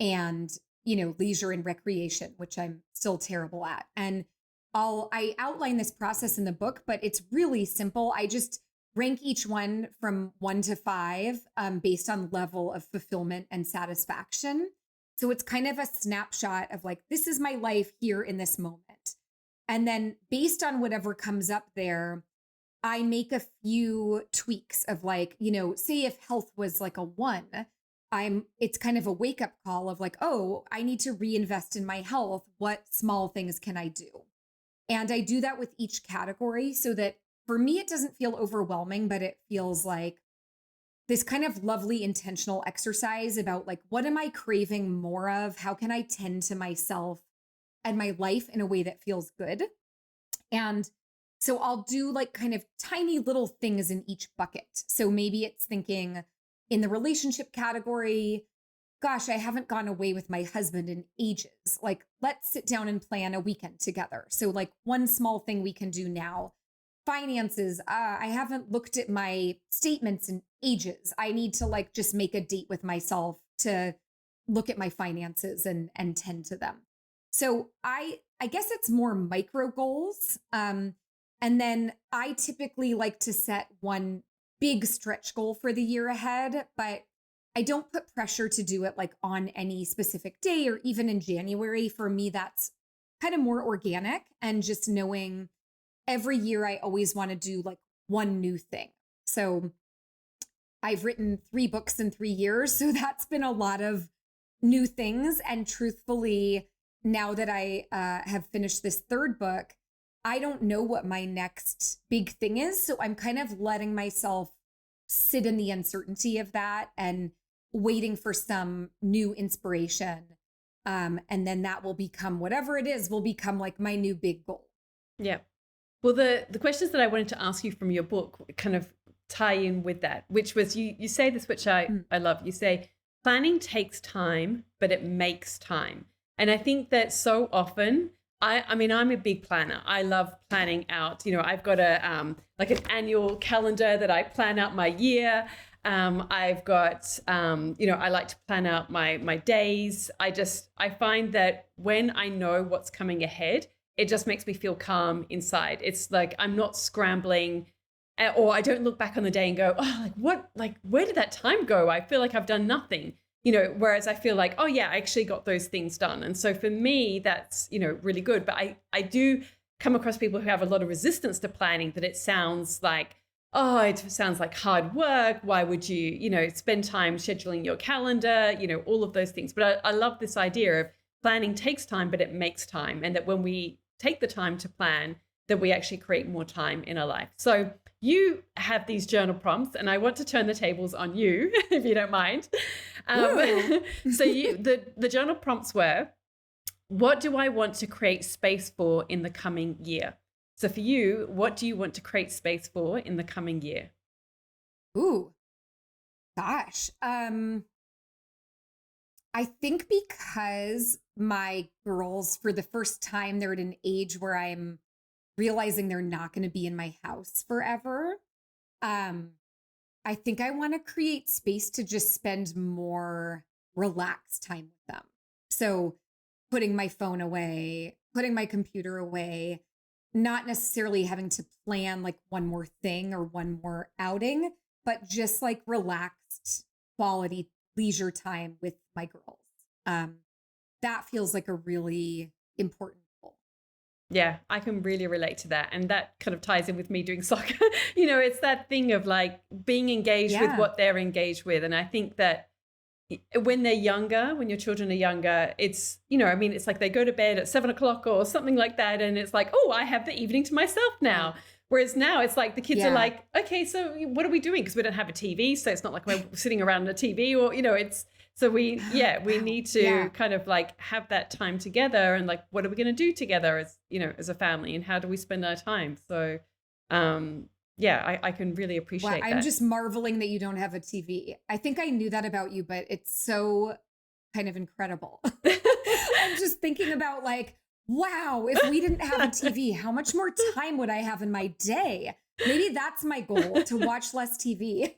and leisure and recreation, which I'm still terrible at. And I outline this process in the book, but it's really simple. I just rank each one from 1 to 5 based on level of fulfillment and satisfaction. So it's kind of a snapshot of like, this is my life here in this moment. And then based on whatever comes up there, I make a few tweaks of like, say if health was like a 1, it's kind of a wake up call of like, oh, I need to reinvest in my health. What small things can I do? And I do that with each category so that for me, it doesn't feel overwhelming, but it feels like this kind of lovely intentional exercise about like, what am I craving more of? How can I tend to myself and my life in a way that feels good? And so I'll do like kind of tiny little things in each bucket. So maybe it's thinking in the relationship category, gosh, I haven't gone away with my husband in ages. Like, let's sit down and plan a weekend together. So, like, one small thing we can do now. Finances, I haven't looked at my statements in ages. I need to like just make a date with myself to look at my finances and tend to them. So I guess it's more micro goals. And then I typically like to set one big stretch goal for the year ahead, but I don't put pressure to do it like on any specific day or even in January. For me, that's kind of more organic and just knowing every year I always want to do like one new thing. So I've written 3 books in 3 years. So that's been a lot of new things. And truthfully, now that I have finished this 3rd book, I don't know what my next big thing is. So I'm kind of letting myself sit in the uncertainty of that and waiting for some new inspiration. And then that will become whatever it is, will become like my new big goal. Yeah. Well, the questions that I wanted to ask you from your book kind of tie in with that, which was you say this, which I love. You say planning takes time, but it makes time. And I think that so often, I mean, I'm a big planner. I love planning out. I've got like an annual calendar that I plan out my year. I've got, I like to plan out my days. I find that when I know what's coming ahead, it just makes me feel calm inside. It's like I'm not scrambling, or I don't look back on the day and go, oh, like what, like where did that time go? I feel like I've done nothing. Whereas I feel like, oh yeah, I actually got those things done. And so for me, that's, really good. But I do come across people who have a lot of resistance to planning, that it sounds like, oh, it sounds like hard work. Why would you, spend time scheduling your calendar, all of those things. But I love this idea of planning takes time, but it makes time. And that when we take the time to plan, that we actually create more time in our life. So you have these journal prompts, and I want to turn the tables on you, if you don't mind. So the journal prompts were, what do I want to create space for in the coming year? So for you, what do you want to create space for in the coming year? Ooh, gosh. I think because my girls, for the first time, they're at an age where I'm realizing they're not going to be in my house forever. I think I want to create space to just spend more relaxed time with them. So putting my phone away, putting my computer away, not necessarily having to plan like one more thing or one more outing, but just like relaxed quality leisure time with my girls. That feels like a really important goal. Yeah, I can really relate to that. And that kind of ties in with me doing soccer. It's that thing of like being engaged with Yeah. what they're engaged with. And I think that when they're younger, when your children are younger, it's, I mean, it's like they go to bed at 7 o'clock or something like that. And it's like, oh, I have the evening to myself now. Right. Whereas now it's like the kids are Yeah. like, okay, so what are we doing? Because we don't have a TV. So it's not like we're sitting around the TV or, it's, so we Wow. need to Yeah. kind of like have that time together and like, what are we going to do together as, as a family, and how do we spend our time? So, yeah, I can really Wow. appreciate I'm that. just marveling that you don't have a TV. I think I knew that about you, but it's so kind of incredible. I'm just thinking about like, wow, if we didn't have a TV, how much more time would I have in my day? Maybe that's my goal, to watch less TV.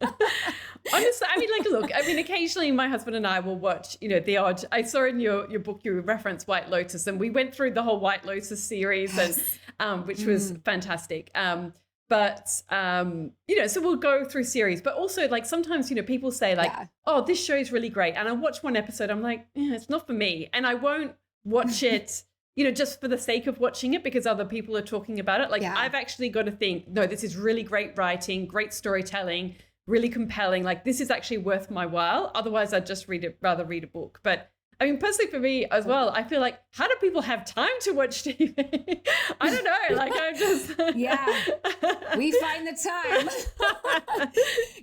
Honestly, I mean, like, look, I mean, occasionally my husband and I will watch, the odd. I saw in your book you reference White Lotus, and we went through the whole White Lotus series, and Yes. which was fantastic. So we'll go through series, but also like sometimes, people say like, Yeah. oh, this show is really great. And I watch one episode, I'm like, it's not for me. And I won't watch it, just for the sake of watching it because other people are talking about it. Like Yeah. I've actually got to think, no, this is really great writing, great storytelling, really compelling. Like this is actually worth my while. Otherwise I'd just rather read a book. But I mean, personally for me as well, I feel like, how do people have time to watch TV? I don't know. Like I'm just Yeah, we find the time.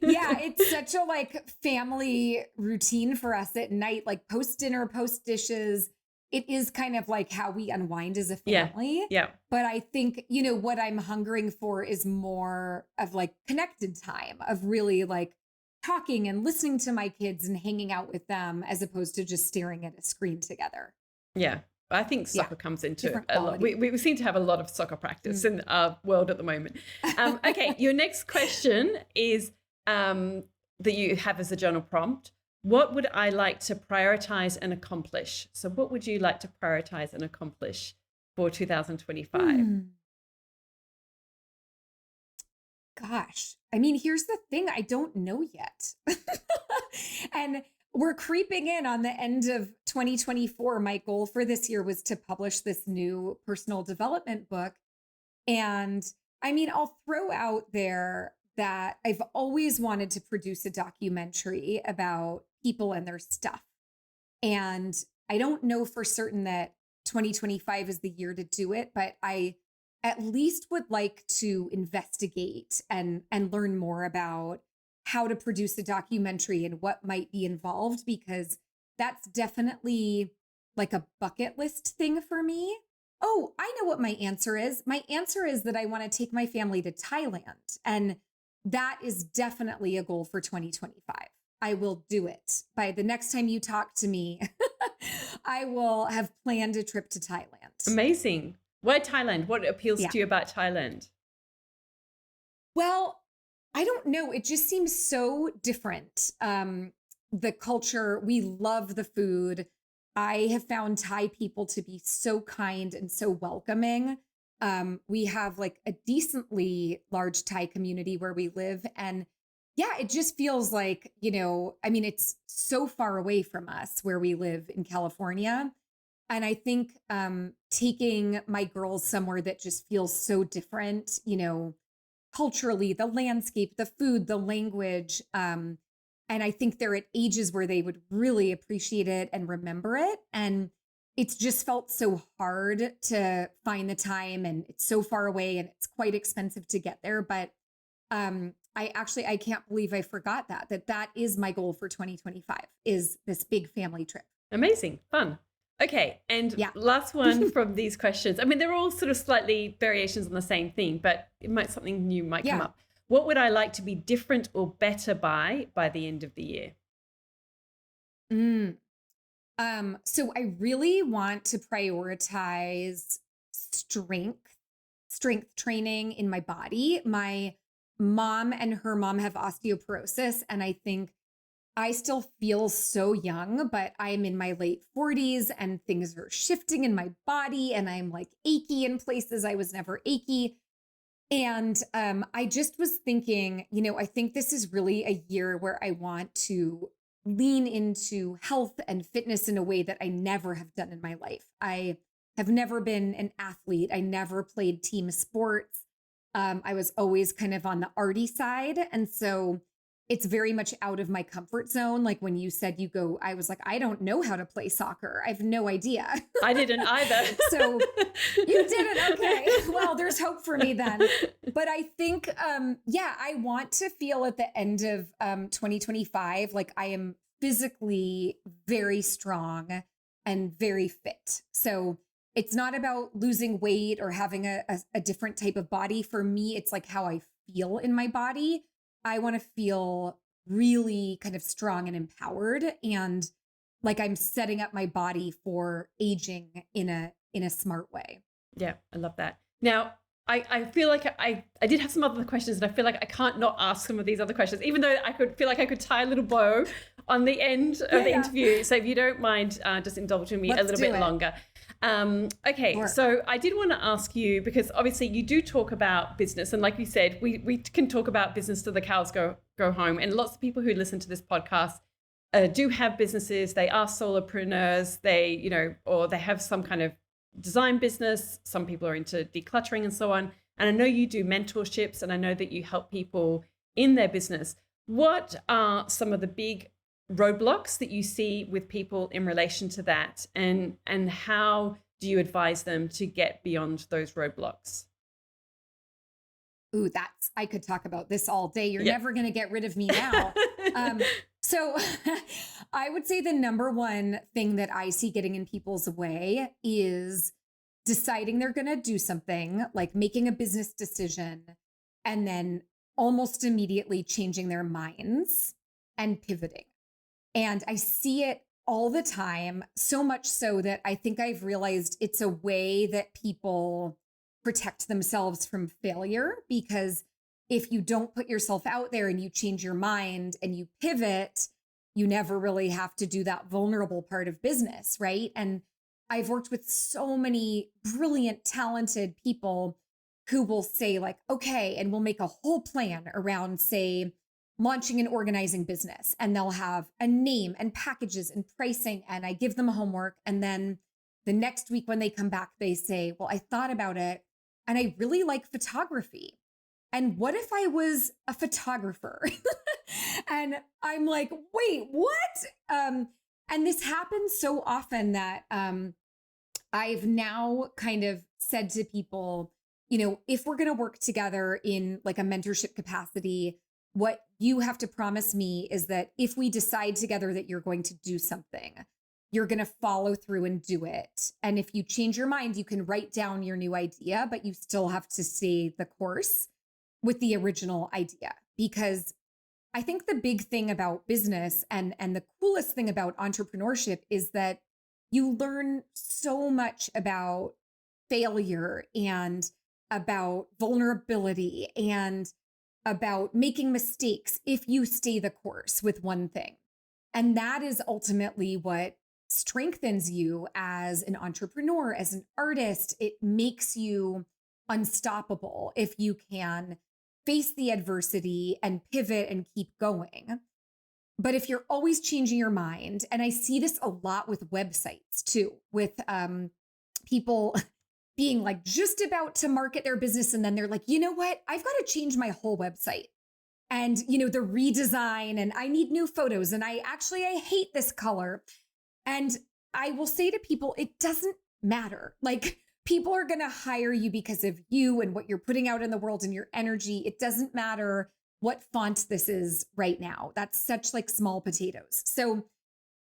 Yeah, it's such a like family routine for us at night, like post dinner, post dishes. It is kind of like how we unwind as a Yeah. family. Yeah. But I think, what I'm hungering for is more of like connected time, of really like talking and listening to my kids and hanging out with them as opposed to just staring at a screen together. Yeah. I think Yeah, soccer comes into different a lot. quality. We seem to have a lot of soccer practice Mm. in our world at the moment. Okay, your next question is that you have as a journal prompt. What would I like to prioritize and accomplish? So, what would you like to prioritize and accomplish for 2025? Hmm. Gosh, I mean, here's the thing, I don't know yet. And we're creeping in on the end of 2024. My goal for this year was to publish this new personal development book. And I mean, I'll throw out there that I've always wanted to produce a documentary about people and their stuff. And I don't know for certain that 2025 is the year to do it, but I at least would like to investigate and learn more about how to produce a documentary and what might be involved, because that's definitely like a bucket list thing for me. Oh, I know what my answer is. My answer is that I want to take my family to Thailand, and that is definitely a goal for 2025. I will do it. By the next time you talk to me, I will have planned a trip to Thailand. Amazing. Why Thailand? What appeals Yeah. to you about Thailand? Well, I don't know. It just seems so different. The culture, we love the food. I have found Thai people to be so kind and so welcoming. We have like a decently large Thai community where we live. And yeah, it just feels like, I mean, it's so far away from us where we live in California. And I think taking my girls somewhere that just feels so different, culturally, the landscape, the food, the language. And I think they're at ages where they would really appreciate it and remember it. And it's just felt so hard to find the time, and it's so far away and it's quite expensive to get there. But I can't believe I forgot that is my goal for 2025, is this big family trip. Amazing. Fun. Okay. And Yeah. last one from these questions. I mean, they're all sort of slightly variations on the same thing, but something new might come Yeah. up. What would I like to be different or better by the end of the year? Mm. So I really want to prioritize strength training in my body. My mom and her mom have osteoporosis, and I think I still feel so young, but I'm in my late 40s and things are shifting in my body, and I'm like achy in places I was never achy. And I just was thinking, I think this is really a year where I want to lean into health and fitness in a way that I never have done in my life. I have never been an athlete. I never played team sports. I was always kind of on the arty side. And so it's very much out of my comfort zone. Like when you said you go, I was like, I don't know how to play soccer. I have no idea. I didn't either. So you didn't. Okay. Well, there's hope for me then. But I think, I want to feel at the end of 2025 like I am physically very strong and very fit. So it's not about losing weight or having a different type of body. For me, it's like how I feel in my body. I want to feel really kind of strong and empowered, and like I'm setting up my body for aging in a smart way. Yeah, I love that. Now, I feel like I did have some other questions, and I feel like I can't not ask some of these other questions, even though I could feel like I could tie a little bow on the end of the interview. So if you don't mind just indulging me a little bit longer. Okay, sure. So I did want to ask you, because obviously you do talk about business, and like you said, we can talk about business till the cows go home. And lots of people who listen to this podcast do have businesses. They are solopreneurs. Or they have some kind of design business. Some people are into decluttering and so on. And I know you do mentorships, and I know that you help people in their business. What are some of the big roadblocks that you see with people in relation to that, and how do you advise them to get beyond those roadblocks? Ooh, I could talk about this all day. You're never going to get rid of me now. So I would say the number one thing that I see getting in people's way is deciding they're going to do something, like making a business decision, and then almost immediately changing their minds and pivoting. And I see it all the time, so much so that I think I've realized it's a way that people protect themselves from failure, because if you don't put yourself out there and you change your mind and you pivot, you never really have to do that vulnerable part of business, right? And I've worked with so many brilliant, talented people who will say like, okay, and we'll make a whole plan around, say, launching and organizing business, and they'll have a name and packages and pricing, and I give them homework. And then the next week when they come back, they say, well, I thought about it and I really like photography. And what if I was a photographer? And I'm like, wait, what? And this happens so often that I've now kind of said to people, if we're going to work together in like a mentorship capacity, what you have to promise me is that if we decide together that you're going to do something, you're going to follow through and do it. And if you change your mind, you can write down your new idea, but you still have to stay the course with the original idea. Because I think the big thing about business and the coolest thing about entrepreneurship is that you learn so much about failure and about vulnerability and about making mistakes if you stay the course with one thing. And that is ultimately what strengthens you as an entrepreneur, as an artist. It makes you unstoppable if you can face the adversity and pivot and keep going. But if you're always changing your mind, and I see this a lot with websites too, with people being like just about to market their business, and then they're like, you know what? I've got to change my whole website. And, the redesign, and I need new photos. And I hate this color. And I will say to people, it doesn't matter. Like, people are going to hire you because of you and what you're putting out in the world and your energy. It doesn't matter what font this is right now. That's such like small potatoes. So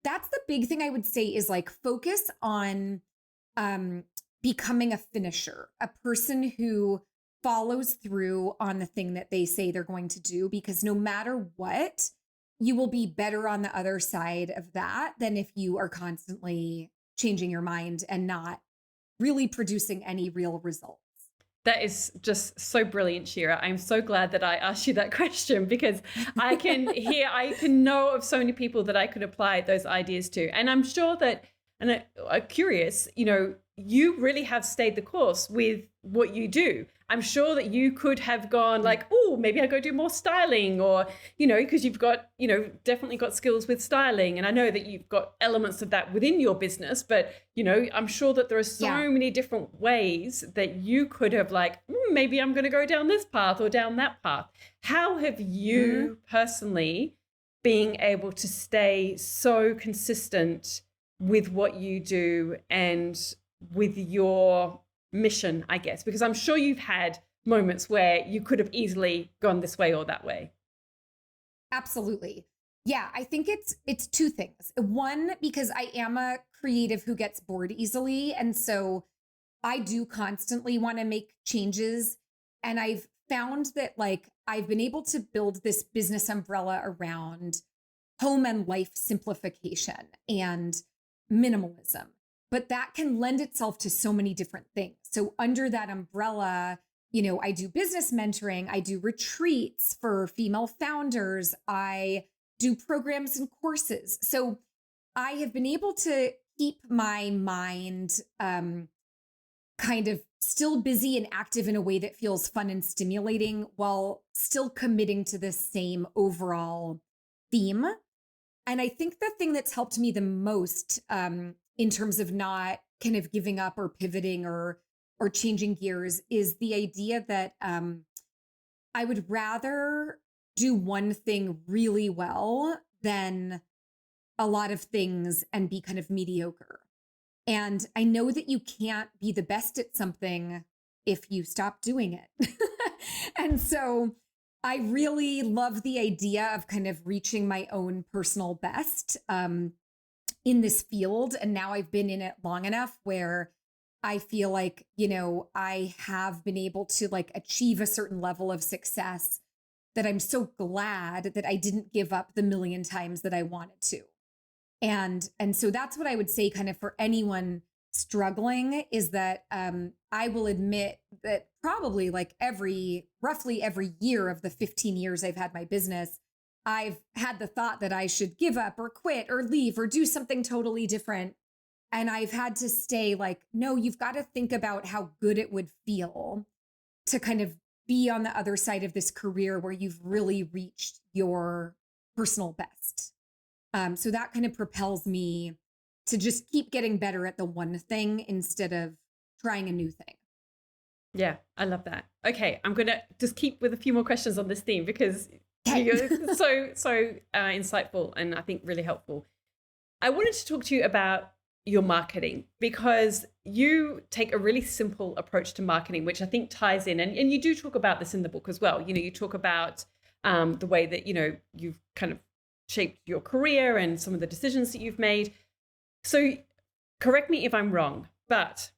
that's the big thing I would say is like focus on becoming a finisher, a person who follows through on the thing that they say they're going to do, because no matter what, you will be better on the other side of that than if you are constantly changing your mind and not really producing any real results. That is just so brilliant, Shira. I'm so glad that I asked you that question, because I can know of so many people that I could apply those ideas to. And I'm sure that, and I'm curious, you really have stayed the course with what you do. I'm sure that you could have gone like, oh, maybe I go do more styling, or, because you've got, definitely got skills with styling. And I know that you've got elements of that within your business, but, I'm sure that there are so many different ways that you could have like, maybe I'm going to go down this path or down that path. How have you personally being able to stay so consistent with what you do and with your mission, I guess? Because I'm sure you've had moments where you could have easily gone this way or that way. Absolutely. Yeah, I think it's two things. One, because I am a creative who gets bored easily. And so I do constantly want to make changes. And I've found that like I've been able to build this business umbrella around home and life simplification and minimalism. But that can lend itself to so many different things. So under that umbrella, I do business mentoring, I do retreats for female founders, I do programs and courses. So I have been able to keep my mind kind of still busy and active in a way that feels fun and stimulating while still committing to the same overall theme. And I think the thing that's helped me the most in terms of not kind of giving up or pivoting or changing gears is the idea that I would rather do one thing really well than a lot of things and be kind of mediocre. And I know that you can't be the best at something if you stop doing it. And so I really love the idea of kind of reaching my own personal best in this field. And now I've been in it long enough where I feel like, I have been able to like achieve a certain level of success that I'm so glad that I didn't give up the million times that I wanted to. And so that's what I would say kind of for anyone struggling is that I will admit that probably like roughly every year of the 15 years I've had my business, I've had the thought that I should give up or quit or leave or do something totally different. And I've had to stay like, no, you've got to think about how good it would feel to kind of be on the other side of this career where you've really reached your personal best. So that kind of propels me to just keep getting better at the one thing instead of trying a new thing. Yeah, I love that. Okay, I'm going to just keep with a few more questions on this theme because you're so insightful and I think really helpful. I wanted to talk to you about your marketing because you take a really simple approach to marketing, which I think ties in, and you do talk about this in the book as well. You talk about the way that, you've kind of shaped your career and some of the decisions that you've made. So correct me if I'm wrong, but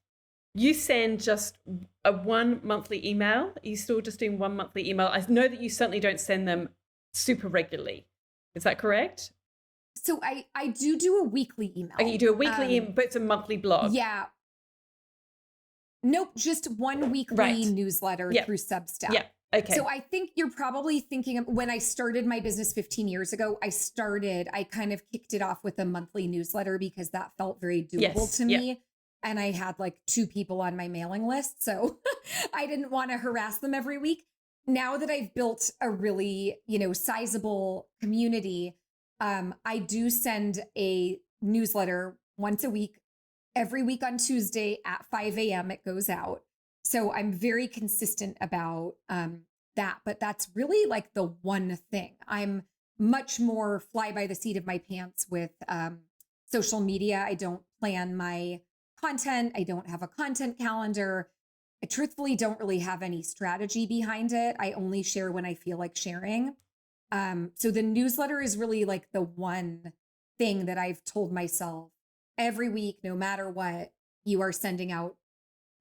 you send just a one monthly email. Are you still just doing one monthly email? I know that you certainly don't send them super regularly. Is that correct? So I do a weekly email. Okay, you do a weekly email, but it's a monthly blog. Yeah. Nope, just one weekly newsletter through Substack. Yeah. Okay. So I think you're probably thinking of when I started my business 15 years ago, I kind of kicked it off with a monthly newsletter because that felt very doable to me. And I had like 2 people on my mailing list. So I didn't want to harass them every week. Now that I've built a really, sizable community, I do send a newsletter once a week. Every week on Tuesday at 5 a.m. it goes out. So I'm very consistent about that, but that's really like the one thing. I'm much more fly by the seat of my pants with social media. I don't plan my content. I don't have a content calendar. I truthfully don't really have any strategy behind it. I only share when I feel like sharing. So the newsletter is really like the one thing that I've told myself every week, no matter what, you are sending out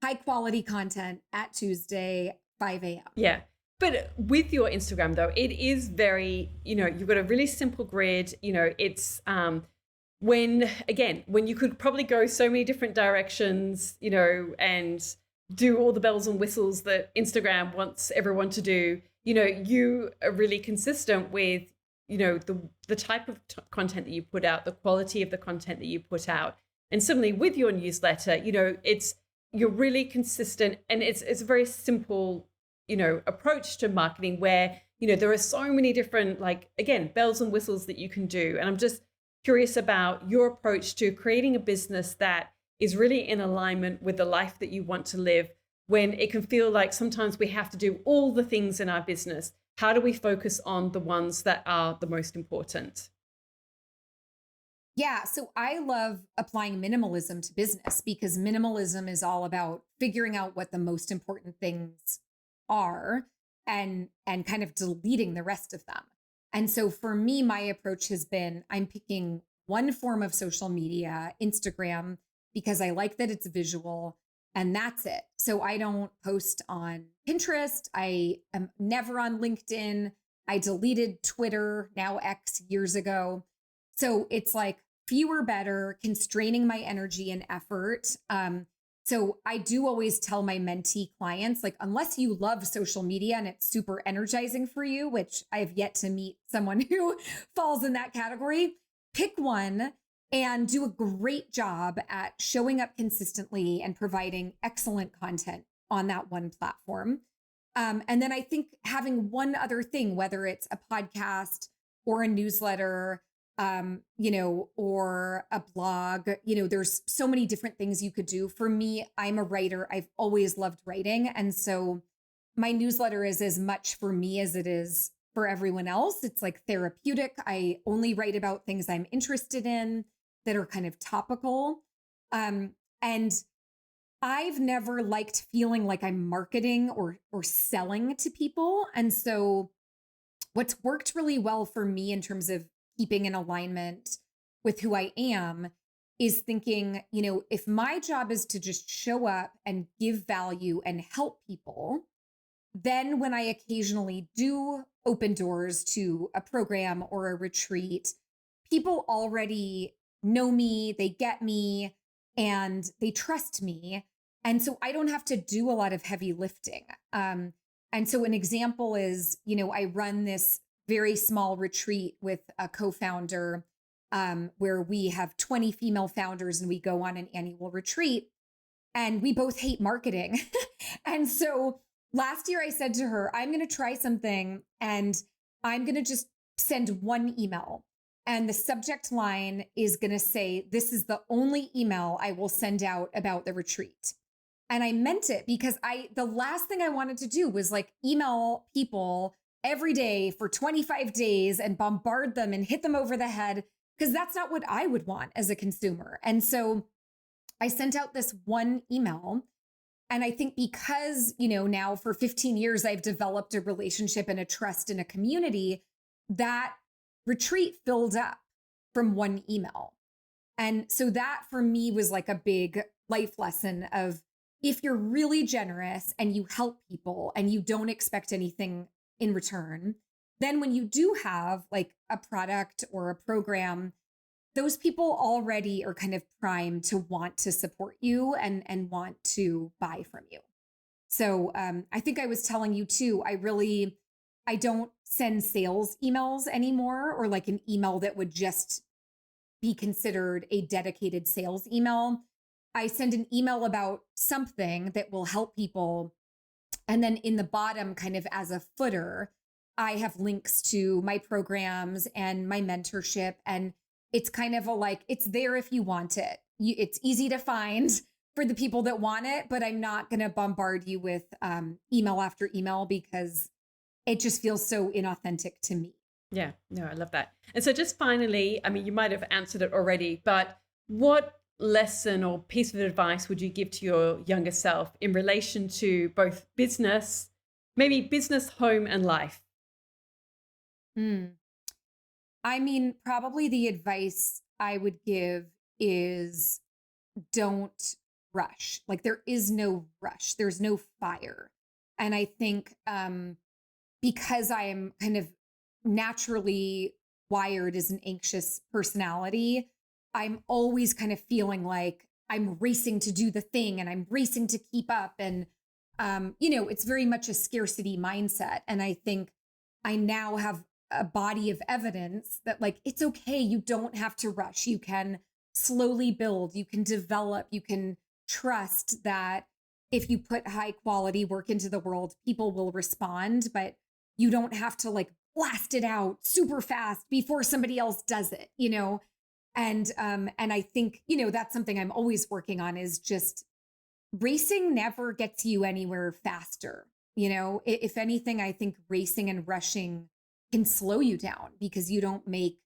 high quality content at Tuesday, 5 a.m. Yeah. But with your Instagram, though, it is very, you've got a really simple grid. It's when you could probably go so many different directions, and do all the bells and whistles that Instagram wants everyone to do. You are really consistent with, the type of content that you put out, the quality of the content that you put out. And similarly with your newsletter, you're really consistent, and it's a very simple, approach to marketing where, there are so many different, like, again, bells and whistles that you can do. And I'm just curious about your approach to creating a business that is really in alignment with the life that you want to live, when it can feel like sometimes we have to do all the things in our business. How do we focus on the ones that are the most important? Yeah, so I love applying minimalism to business because minimalism is all about figuring out what the most important things are and kind of deleting the rest of them. And so for me, my approach has been I'm picking one form of social media, Instagram, because I like that it's visual and that's it. So I don't post on Pinterest. I am never on LinkedIn. I deleted Twitter, now X, years ago. So it's like fewer better, constraining my energy and effort. So I do always tell my mentee clients, like, unless you love social media and it's super energizing for you, which I have yet to meet someone who falls in that category, pick one and do a great job at showing up consistently and providing excellent content on that one platform. And then I think having one other thing, whether it's a podcast or a newsletter, or a blog, there's so many different things you could do. For me, I'm a writer. I've always loved writing. And so my newsletter is as much for me as it is for everyone else. It's like therapeutic. I only write about things I'm interested in that are kind of topical. And I've never liked feeling like I'm marketing or selling to people. And so what's worked really well for me in terms of keeping in alignment with who I am is thinking, if my job is to just show up and give value and help people, then when I occasionally do open doors to a program or a retreat, people already know me, they get me, and they trust me. And so I don't have to do a lot of heavy lifting. And so an example is, I run this very small retreat with a co-founder where we have 20 female founders and we go on an annual retreat and we both hate marketing. And so last year I said to her, I'm going to try something and I'm going to just send one email. And the subject line is going to say, this is the only email I will send out about the retreat. And I meant it because the last thing I wanted to do was like email people every day for 25 days and bombard them and hit them over the head, because that's not what I would want as a consumer. And so I sent out this one email. And I think because, now for 15 years, I've developed a relationship and a trust in a community, that retreat filled up from one email. And so that for me was like a big life lesson of, if you're really generous and you help people and you don't expect anything in return, then when you do have like a product or a program, those people already are kind of primed to want to support you and want to buy from you. So I think I was telling you too, I don't send sales emails anymore, or like an email that would just be considered a dedicated sales email. I send an email about something that will help people. And then in the bottom, kind of as a footer, I have links to my programs and my mentorship. And it's kind of it's there if you want it. It's easy to find for the people that want it, but I'm not going to bombard you with email after email because it just feels so inauthentic to me. Yeah, no, I love that. And so just finally, I mean, you might have answered it already, but what lesson or piece of advice would you give to your younger self in relation to both business, maybe business, home, and life? I mean, probably the advice I would give is don't rush. Like, there is no rush. There's no fire. And I think because I am kind of naturally wired as an anxious personality, I'm always kind of feeling like I'm racing to do the thing and I'm racing to keep up. And, it's very much a scarcity mindset. And I think I now have a body of evidence that, like, it's okay. You don't have to rush. You can slowly build, you can develop, you can trust that if you put high quality work into the world, people will respond, but you don't have to like blast it out super fast before somebody else does it, you know? And I think, you know, that's something I'm always working on, is just racing never gets you anywhere faster. You know, if anything, I think racing and rushing can slow you down because you don't make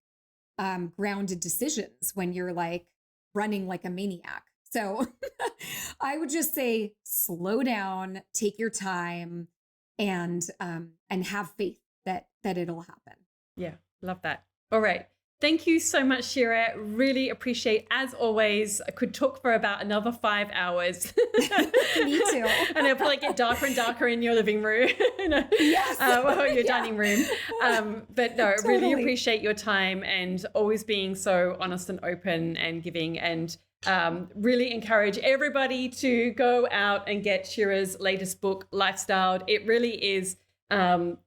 grounded decisions when you're like running like a maniac. So I would just say slow down, take your time, and have faith that it'll happen. Yeah, love that. All right. Thank you so much, Shira. Really appreciate, as always. I could talk for about another 5 hours. Me too. And it'll probably get darker and darker in your living room, Yes. Or your dining room. But no, Totally. really appreciate your time and always being so honest and open and giving, and really encourage everybody to go out and get Shira's latest book, Lifestyled. It really is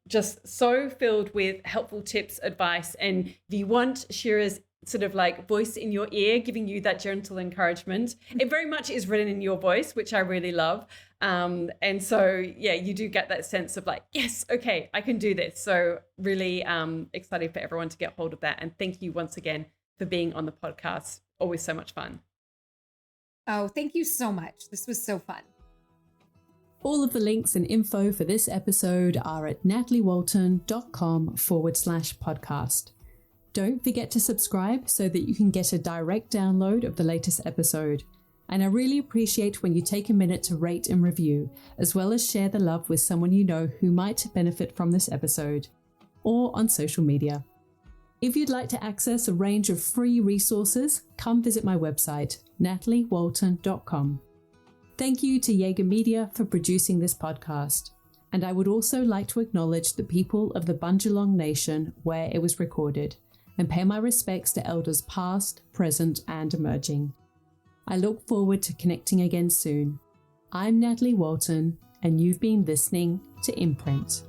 just so filled with helpful tips, advice. And if you want Shira's sort of like voice in your ear, giving you that gentle encouragement, it very much is written in your voice, which I really love. And so, yeah, you do get that sense of like, yes, okay, I can do this. So really excited for everyone to get hold of that. And thank you once again for being on the podcast. Always so much fun. Oh, thank you so much. This was so fun. All of the links and info for this episode are at nataliewalton.com/podcast. Don't forget to subscribe so that you can get a direct download of the latest episode. And I really appreciate when you take a minute to rate and review, as well as share the love with someone you know who might benefit from this episode, or on social media. If you'd like to access a range of free resources, come visit my website, nataliewalton.com. Thank you to Jaeger Media for producing this podcast. And I would also like to acknowledge the people of the Bundjalung Nation where it was recorded, and pay my respects to elders past, present, and emerging. I look forward to connecting again soon. I'm Natalie Walton, and you've been listening to Imprint.